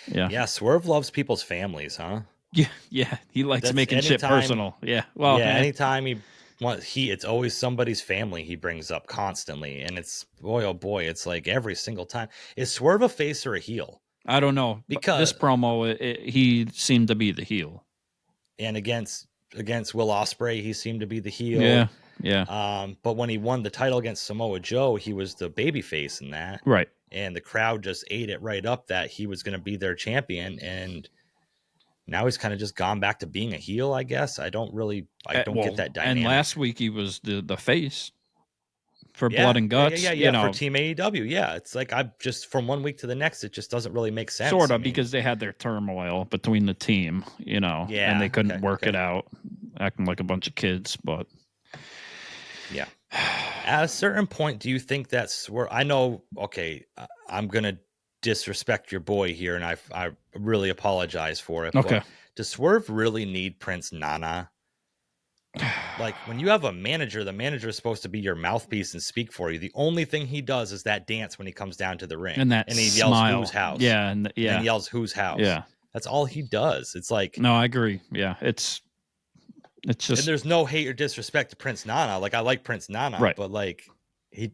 Yeah. Yeah. Swerve loves people's families, huh? Yeah. Yeah. He likes making shit personal. Yeah. Well, yeah. Anytime it's always somebody's family he brings up constantly. And it's, boy, oh boy, it's like every single time. Is Swerve a face or a heel? I don't know. Because this promo, he seemed to be the heel. And against Will Ospreay, he seemed to be the heel. Yeah. Yeah. But when he won the title against Samoa Joe, he was the babyface in that. Right. And the crowd just ate it right up that he was going to be their champion. And now he's kind of just gone back to being a heel, I guess. I don't get that dynamic. And last week he was the face for Blood and Guts. Yeah, you know, for Team AEW. Yeah, it's like I just from one week to the next, it just doesn't really make sense. Sort of, because they had their turmoil between the team, you know, and they couldn't work it out, acting like a bunch of kids. But yeah, at a certain point, do you think that's where I know? Okay, I'm gonna disrespect your boy here, and I really apologize for it. Okay, but does Swerve really need Prince Nana? Like when you have a manager, the manager is supposed to be your mouthpiece and speak for you. The only thing he does is that dance when he comes down to the ring, and he smile. Yells whose house. Yeah, and he yells whose house. Yeah, that's all he does. It's like, no, I agree. Yeah, it's just, and there's no hate or disrespect to Prince Nana. Like I like Prince Nana, right. But like he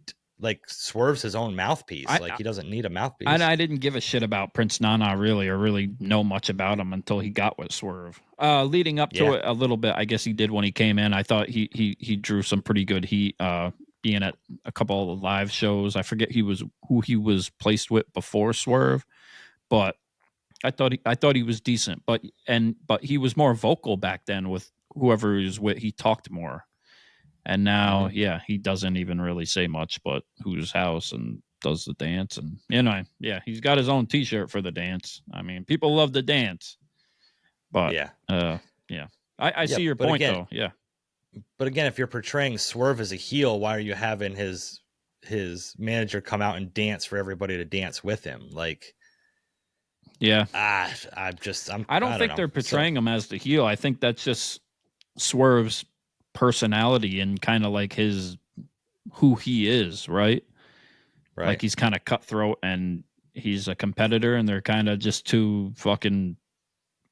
Swerve's his own mouthpiece. He doesn't need a mouthpiece. I didn't give a shit about Prince Nana really, or really know much about him until he got with Swerve. Leading up to it a little bit, I guess he did when he came in. I thought he drew some pretty good heat. Being at a couple of live shows, I forget who he was placed with before Swerve, but I thought he was decent. But he was more vocal back then with whoever he was with. He talked more. And now, he doesn't even really say much, but whose house, and does the dance. And, you know, he's got his own T-shirt for the dance. I mean, people love the dance. But, I see your point, though. Yeah. But again, if you're portraying Swerve as a heel, why are you having his manager come out and dance for everybody to dance with him? Like, yeah. I don't think they're portraying him as the heel. I think that's just Swerve's personality and kind of like who he is, right? Like he's kind of cutthroat and he's a competitor, and they're kind of just two fucking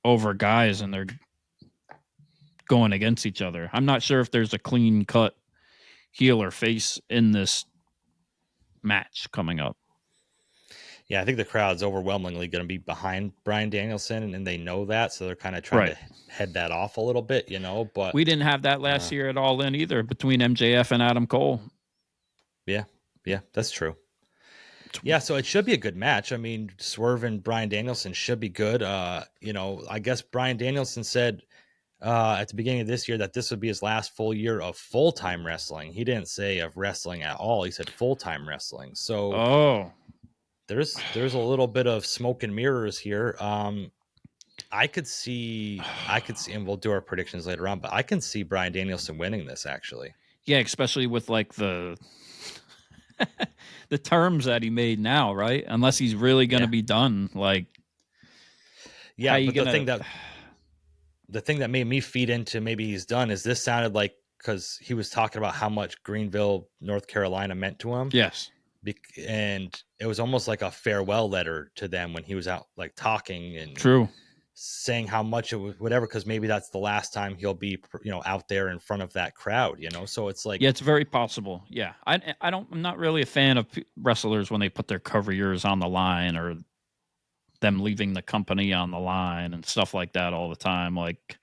over guys, and they're going against each other. I'm not sure if there's a clean cut heel or face in this match coming up. Yeah, I think the crowd's overwhelmingly going to be behind Bryan Danielson, and they know that, so they're kind of trying to head that off a little bit, you know. But we didn't have that last year at All In either, between MJF and Adam Cole. Yeah, that's true. Yeah, so it should be a good match. I mean, Swerve and Bryan Danielson should be good. You know, I guess Bryan Danielson said at the beginning of this year that this would be his last full year of full-time wrestling. He didn't say of wrestling at all. He said full-time wrestling. So there's a little bit of smoke and mirrors here. I could see, and we'll do our predictions later on, but I can see Bryan Danielson winning this actually. Yeah, especially with like the terms that he made now, right? Unless he's really going to be done. Like, but the thing that made me feed into maybe he's done is this sounded like, because he was talking about how much Greenville, North Carolina meant to him. Yes. And it was almost like a farewell letter to them when he was out like talking. And true. saying how much it was, whatever, because maybe that's the last time he'll be, out there in front of that crowd, So it's like, yeah, it's very possible. Yeah, I'm not really a fan of wrestlers when they put their careers on the line or them leaving the company on the line and stuff like that all the time. Like,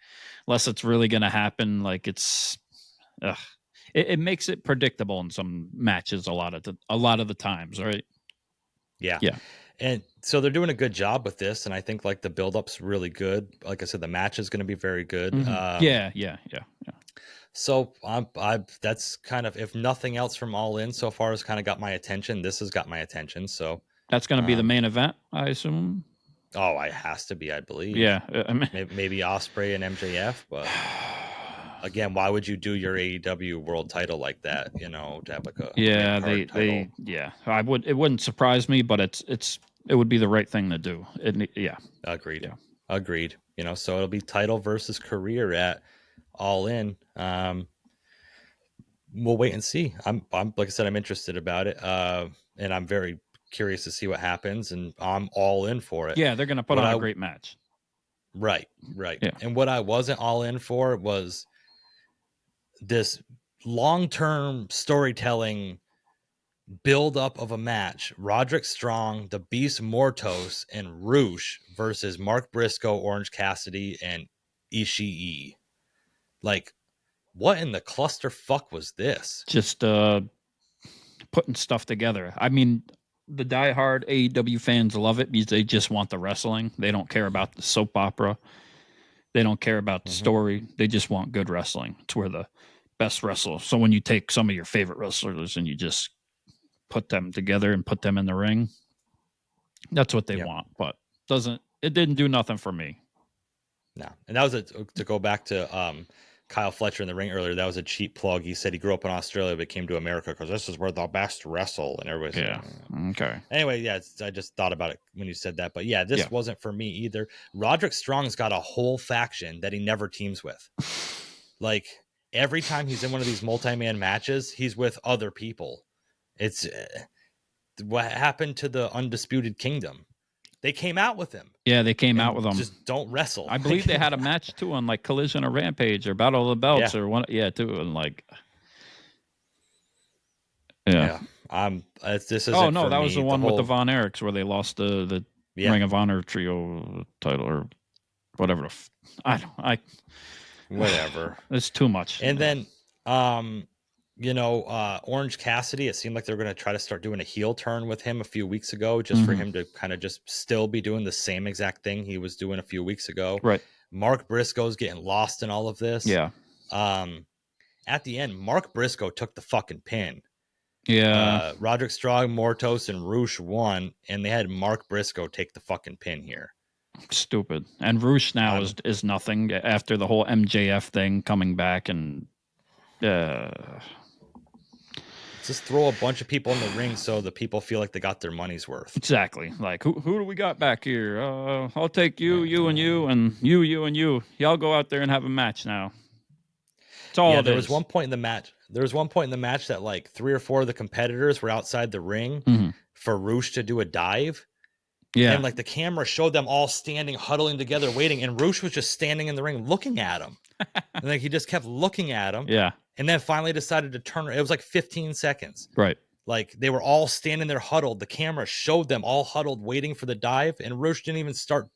unless it's really going to happen, like it makes it predictable in some matches a lot of the times, right? yeah. Yeah. And so they're doing a good job with this, and I think like the build-up's really good. Like I said, the match is going to be very good. Mm-hmm. Yeah. So that's kind of, if nothing else from All In so far has kind of got my attention. This has got my attention. So that's going to be the main event, I assume. Oh, it has to be, I believe. Yeah, I mean, maybe Ospreay and MJF, but again, why would you do your AEW world title like that? To have like a they it wouldn't surprise me, but it would be the right thing to do. Agreed. Yeah. Agreed. So it'll be title versus career at All In. We'll wait and see. I'm like I said, I'm interested about it, and I'm very curious to see what happens, and I'm all in for it. Yeah, they're going to put on a great match. Right. Yeah. And what I wasn't all in for was this long-term storytelling build-up of a match. Roderick Strong, the Beast Mortos, and Roosh versus Mark Briscoe, Orange Cassidy, and Ishii. Like, what in the clusterfuck was this? Just putting stuff together. I mean, the diehard AEW fans love it because they just want the wrestling. They don't care about the soap opera. They don't care about the story. They just want good wrestling. It's where the best wrestlers. So when you take some of your favorite wrestlers and you just put them together and put them in the ring, that's what they want. But it didn't do nothing for me. No. And that was to go back to Kyle Fletcher in the ring earlier. That was a cheap plug. He said he grew up in Australia but came to America because this is where the best wrestle, and everybody's okay. Anyway, I just thought about it when you said that. But this wasn't for me either. Roderick Strong's got a whole faction that he never teams with. Like, every time he's in one of these multi-man matches, he's with other people. It's what happened to the Undisputed Kingdom. They came out with him. Yeah, they came out with him. Just don't wrestle. I believe they had a match too on like Collision or Rampage or Battle of the Belts or one. Yeah, too, and like. Yeah. This is. Oh no, that was the one with the Von Erichs where they lost the Ring of Honor trio title or whatever. Whatever. It's too much. And then, Orange Cassidy, it seemed like they were going to try to start doing a heel turn with him a few weeks ago, just for him to kind of just still be doing the same exact thing he was doing a few weeks ago. Right. Mark Briscoe's getting lost in all of this. Yeah. At the end, Mark Briscoe took the fucking pin. Yeah. Roderick Strong, Mortos, and Roosh won, and they had Mark Briscoe take the fucking pin here. Stupid. And Roosh now is nothing after the whole MJF thing coming back, and just throw a bunch of people in the ring so the people feel like they got their money's worth. Exactly. Like, who do we got back here? I'll take you, you and you, and you and you. Y'all go out there and have a match now. It's all there was one point in the match. There was one point in the match that like 3 or 4 of the competitors were outside the ring for Roosh to do a dive. Yeah. And like the camera showed them all standing, huddling together, waiting. And Roosh was just standing in the ring looking at him. And like he just kept looking at him. Yeah. And then finally decided to turn. It was like 15 seconds. Right. Like they were all standing there huddled. The camera showed them all huddled, waiting for the dive. And Roosh didn't even start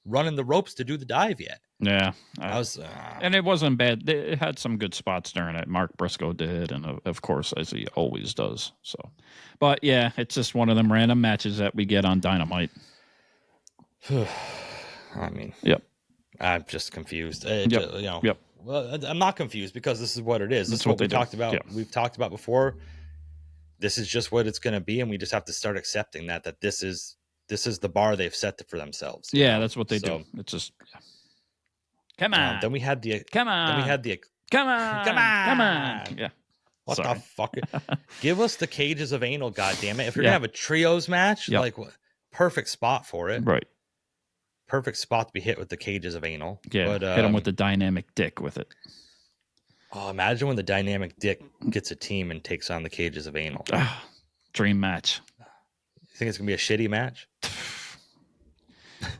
running the ropes to do the dive yet. Yeah. And it wasn't bad. It had some good spots during it. Mark Briscoe did. And of course, as he always does. So, but yeah, it's just one of them random matches that we get on Dynamite. I mean, yep. I'm just confused. Yep. Well, I'm not confused because this is what it is. This is what we they talked about. Yeah. We've talked about before. This is just what it's going to be, and we just have to start accepting that this is the bar they've set for themselves. Yeah, that's what they do. It's just come on. Then we had the come on. Then we had the come on. Come on. Yeah. What the fuck? Give us the cages of anal, goddammit. If you're gonna have a trios match, like what? Perfect spot for it. Right. Perfect spot to be hit with the cages of anal. Yeah, but, hit him with the dynamic dick with it. Oh, imagine when the dynamic dick gets a team and takes on the cages of anal. Dream match. You think it's going to be a shitty match?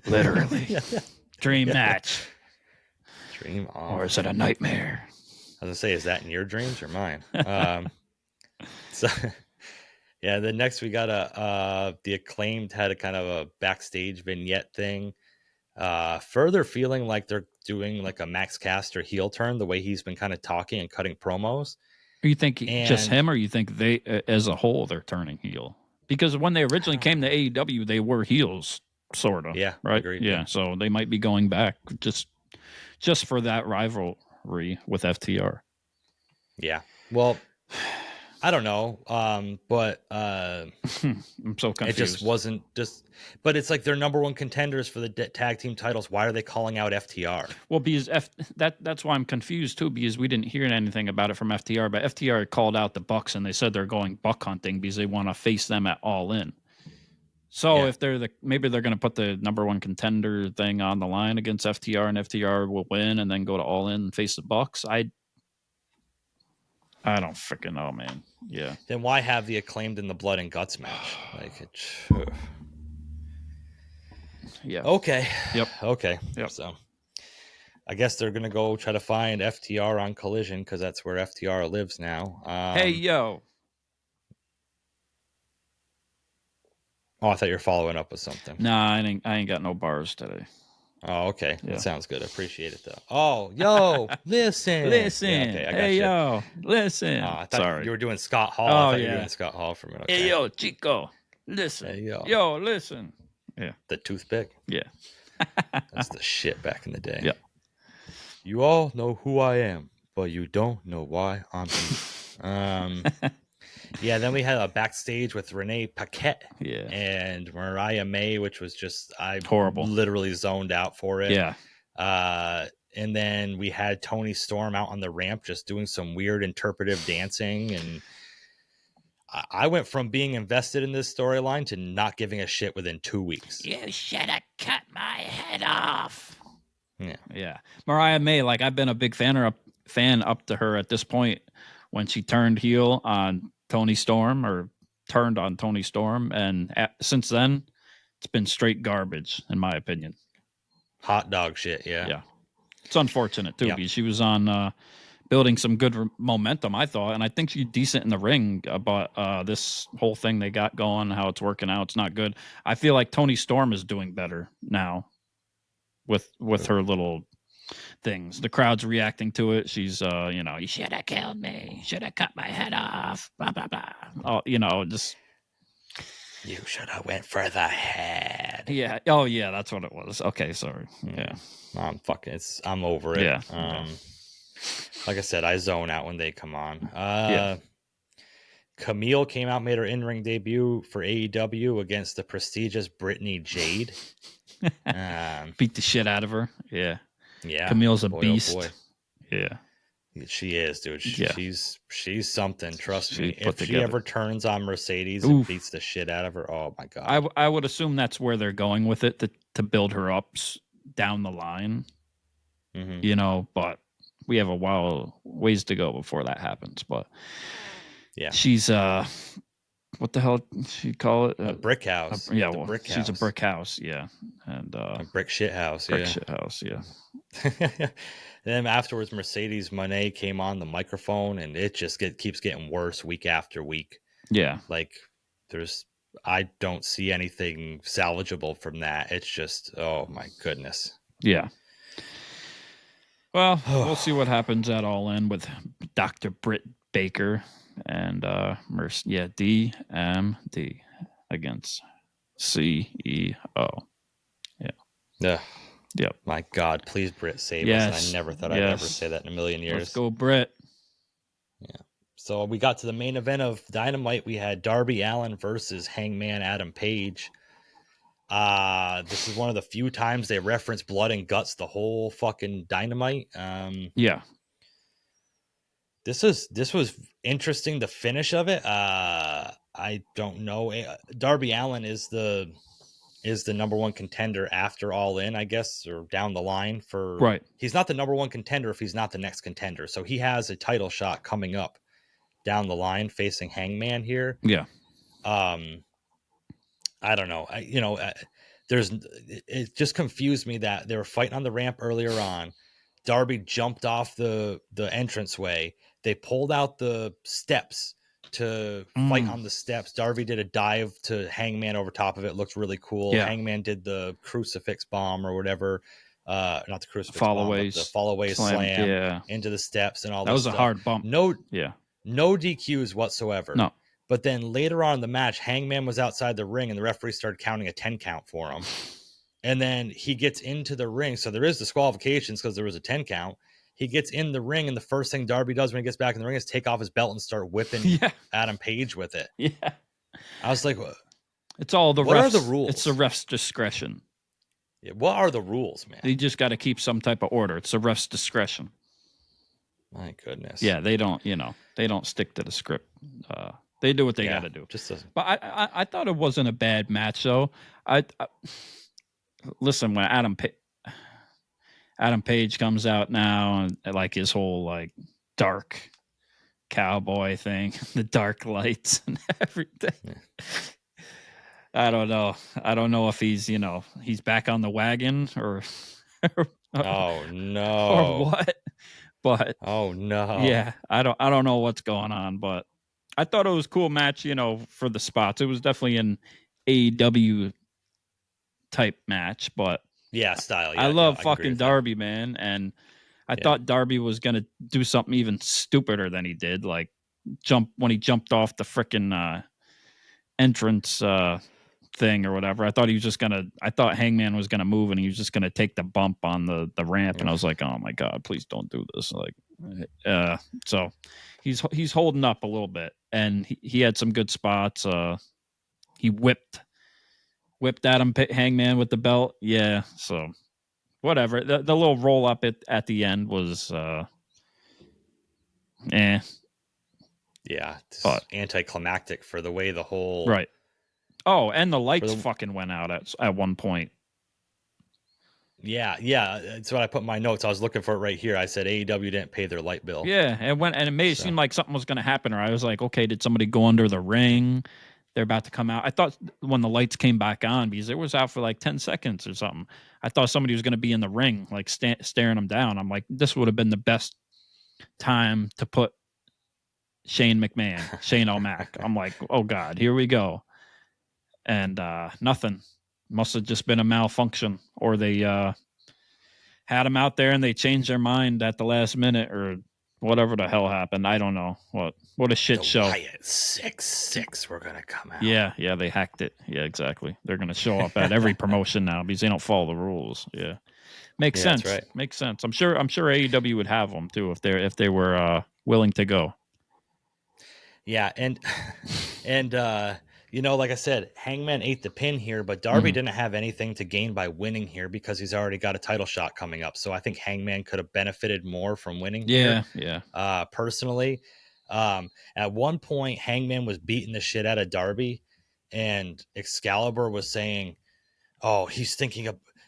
Literally. Dream match. Dream on. Or is it a nightmare? I was gonna say, is that in your dreams or mine? So yeah, then next we got the Acclaimed had a kind of a backstage vignette thing. Further feeling like they're doing like a Max Caster heel turn, the way he's been kind of talking and cutting promos. You think just him, or you think they, as a whole, they're turning heel? Because when they originally came to AEW, they were heels, sort of. Yeah, right. Agreed, yeah, so they might be going back just for that rivalry with FTR. Yeah. Well, I don't know. But I'm so confused. It just wasn't just. But it's like they're number one contenders for the tag team titles. Why are they calling out FTR? Well, because that's why I'm confused too, because we didn't hear anything about it from FTR, but FTR called out the Bucks and they said they're going buck hunting because they want to face them at All In. So if they're maybe they're going to put the number one contender thing on the line against FTR, and FTR will win and then go to All In and face the Bucks. I don't freaking know, man. Yeah. Then why have the Acclaimed in the Blood and Guts match? Like it. Yeah. Okay. Yep. Okay. Yep. So I guess they're gonna go try to find FTR on Collision because that's where FTR lives now. Hey yo. Oh, I thought you were following up with something. Nah, I ain't got no bars today. Oh, okay. Yeah. That sounds good. I appreciate it, though. Oh, yo, listen. Listen. Yeah, okay, I got hey, you. yo, listen. I thought Sorry. you were doing Scott Hall. Oh, I thought you yeah. were doing Scott Hall for a minute. Okay. Hey, yo, Chico, listen. Hey, yo. Yo, listen. Yeah. The toothpick. Yeah. That's the shit back in the day. Yeah. You all know who I am, but you don't know why I'm here. Yeah, then we had a backstage with Renee Paquette and Mariah May, which was just horrible. Literally zoned out for it. Yeah. And then we had Tony Storm out on the ramp just doing some weird interpretive dancing, and I went from being invested in this storyline to not giving a shit within 2 weeks. You should have cut my head off. Yeah. Yeah. Mariah May, like I've been a big fan up to her at this point when she turned heel on Tony Storm, or turned on Tony Storm, and since then it's been straight garbage in my opinion. Hot dog shit. Yeah. It's unfortunate too, because she was on building some good momentum, I thought, and I think she's decent in the ring, but this whole thing they got going, how it's working out, it's not good. I feel like Tony Storm is doing better now with her little things. The crowd's reacting to it. She's you should have killed me, should have cut my head off, blah blah blah. Just you should have went for the head. Yeah. Oh yeah, that's what it was. Okay, sorry. Yeah. I'm over it. Yeah. Like I said, I zone out when they come on. Camille came out, made her in-ring debut for AEW against the prestigious Brittany Jade. Beat the shit out of her. Yeah. Yeah. Camille's a beast. Oh boy. Yeah. She is, dude. She's something. Trust me. If she together. ever turns on Mercedes and beats the shit out of her, oh my god. I would assume that's where they're going with it, to build her up down the line. Mm-hmm. But we have a ways to go before that happens. But yeah, she's what the hell she call it? A brick house. She's a brick house. Yeah, and a brick shit house. Shit house. Yeah. Then afterwards, Mercedes Moné came on the microphone, and it just keeps getting worse week after week. Yeah, like I don't see anything salvageable from that. It's just, oh my goodness. Yeah. Well, we'll see what happens at All In with Dr. Britt Baker and DMD against CEO. Yeah. Yep. My God, please, Britt, save us. I never thought I'd ever say that in a million years. Let's go, Britt. Yeah. So we got to the main event of Dynamite. We had Darby Allin versus Hangman Adam Page. This is one of the few times they reference blood and guts the whole fucking Dynamite. Yeah. This was interesting, the finish of it. I don't know. Darby Allin is the number one contender after All In, I guess, or down the line for right. He's not the number one contender if he's not the next contender. So he has a title shot coming up down the line facing Hangman here. Yeah. I don't know. it just confused me that they were fighting on the ramp earlier on. Darby jumped off the entranceway. They pulled out the steps to fight on the steps. Darby did a dive to Hangman over top of it. Looked really cool. Yeah. Hangman did the crucifix bomb or whatever. Not the crucifix Followays, bomb, but the followays slam into the steps and all that. That was stuff. a hard bump. No DQs DQs whatsoever. No. But then later on in the match, Hangman was outside the ring and the referee started counting a 10 count for him. And then he gets into the ring. So there is disqualifications because there was a 10 count. He gets in the ring, and the first thing Darby does when he gets back in the ring is take off his belt and start whipping Adam Page with it. Yeah. I was like, it's all the refs. What are the rules? It's the ref's discretion. Yeah, what are the rules, man? You just got to keep some type of order. It's the ref's discretion. My goodness. Yeah, they don't stick to the script. They do what they got to do. But I thought it wasn't a bad match, though. I listen, when Adam Page comes out now and like his whole like dark cowboy thing, the dark lights and everything. Yeah. I don't know if he's back on the wagon or oh no or what. But oh no. Yeah, I don't know what's going on, but I thought it was a cool match, for the spots. It was definitely an AEW type match, but style. I love fucking Darby, man, and I thought Darby was gonna do something even stupider than he did, like when he jumped off the frickin' entrance thing or whatever. I thought Hangman was gonna move and he was just gonna take the bump on the ramp, and I was like, oh my god, please don't do this. Like, so he's holding up a little bit, and he had some good spots. He whipped Hangman with the belt. Yeah, so whatever. The little roll up at the end was anticlimactic for the way the whole right. Oh, and the lights fucking went out at one point. Yeah, that's what I put in my notes. I was looking for it right here. I said AEW didn't pay their light bill. Yeah, and it made it seem like something was going to happen, or I was like, okay, did somebody go under the ring? They're about to come out. I thought when the lights came back on, because it was out for like 10 seconds or something, I thought somebody was going to be in the ring, like staring them down. I'm like, this would have been the best time to put Shane O'Mac. I'm like, oh God, here we go. And nothing. Must have just been a malfunction, or they had him out there and they changed their mind at the last minute, or whatever the hell happened. I don't know. What a shit show. At 6-6, we're gonna come out. Yeah, they hacked it. Yeah, exactly. They're gonna show up at every promotion now because they don't follow the rules. Yeah, makes sense. That's right. Makes sense. I'm sure AEW would have them too if they were willing to go. Yeah, and like I said, Hangman ate the pin here, but Darby didn't have anything to gain by winning here because he's already got a title shot coming up. So I think Hangman could have benefited more from winning. Yeah. Personally, at one point, Hangman was beating the shit out of Darby, and Excalibur was saying, "Oh,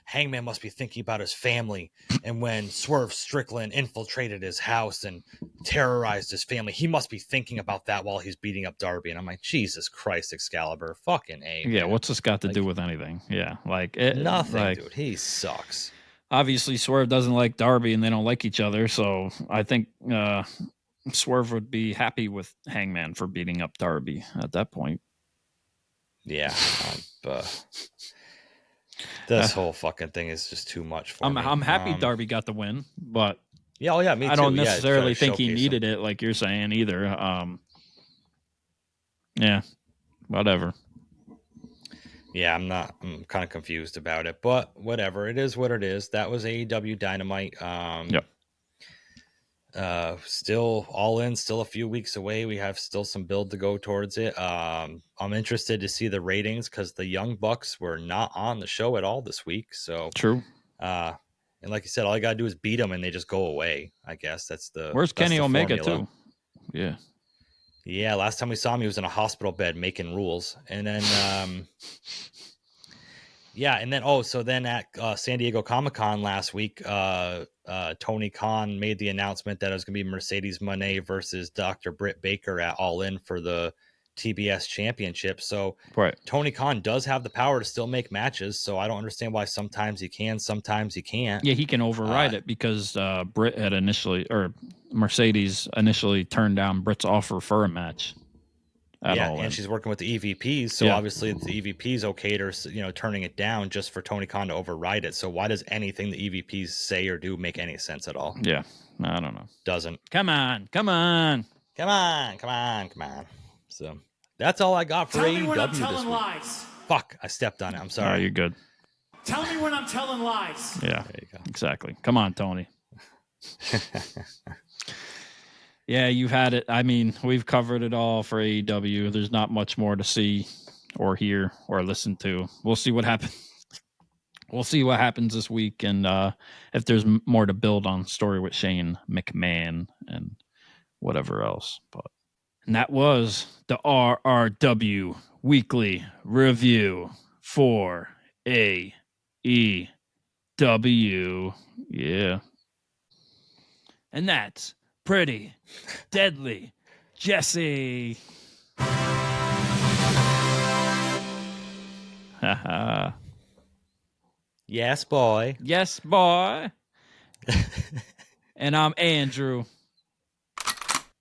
Hangman must be thinking about his family. And when Swerve Strickland infiltrated his house and terrorized his family, he must be thinking about that while he's beating up Darby." And I'm like, Jesus Christ, Excalibur, fucking A. Yeah, what's this got to do with anything? Yeah, nothing, dude. He sucks. Obviously, Swerve doesn't like Darby, and they don't like each other. So I think Swerve would be happy with Hangman for beating up Darby at that point. Yeah, this whole fucking thing is just too much for me. I'm happy Darby got the win, but me too. I don't necessarily think he needed it, like you're saying, either. Yeah, whatever. Yeah, I'm kind of confused about it, but whatever. It is what it is. That was AEW Dynamite. Yep. Still all in, still a few weeks away. We have still some build to go towards it. I'm interested to see the ratings because the Young Bucks were not on the show at all this week. So true. And like you said, all you gotta do is beat them and they just go away. I guess Where's Kenny Omega formula. too? Yeah. Last time we saw him, he was in a hospital bed making rules, and then so then at San Diego Comic-Con last week, Tony Khan made the announcement that it was going to be Mercedes Moné versus Dr. Britt Baker at All In for the TBS championship. So Right. Tony Khan does have the power to still make matches. So I don't understand why sometimes he can, sometimes he can't. Yeah, he can override it because Britt had initially, or Mercedes initially turned down Britt's offer for a match. And she's working with the EVPs, so Yeah. obviously the EVPs okay to turning it down just for Tony Khan to override it. So why does anything the EVPs say or do make any sense at all? Yeah, I don't know. Doesn't. Come on. So that's all I got for Tell me when I'm AEW telling this week. lies. Fuck, I stepped on it. I'm All sorry. right, you're good. Tell me when I'm telling lies. Yeah, There you go. exactly. Come on, Tony. Yeah, you've had it. I mean, we've covered it all for AEW. There's not much more to see or hear or listen to. We'll see what happens. We'll see what happens this week, and if there's more to build on story with Shane McMahon and whatever else. And that was the RRW Weekly Review for AEW. Yeah. And that's Pretty Deadly Jesse. Yes, boy. Yes, boy. And I'm Andrew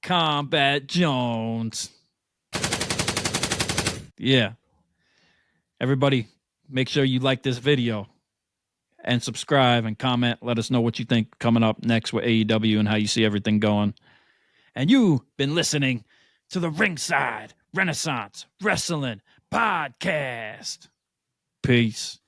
Kombat Jones. Yeah. Everybody, make sure you like this video and subscribe and comment. Let us know what you think coming up next with AEW and how you see everything going. And you've been listening to the Ringside Renaissance Wrestling Podcast. Peace.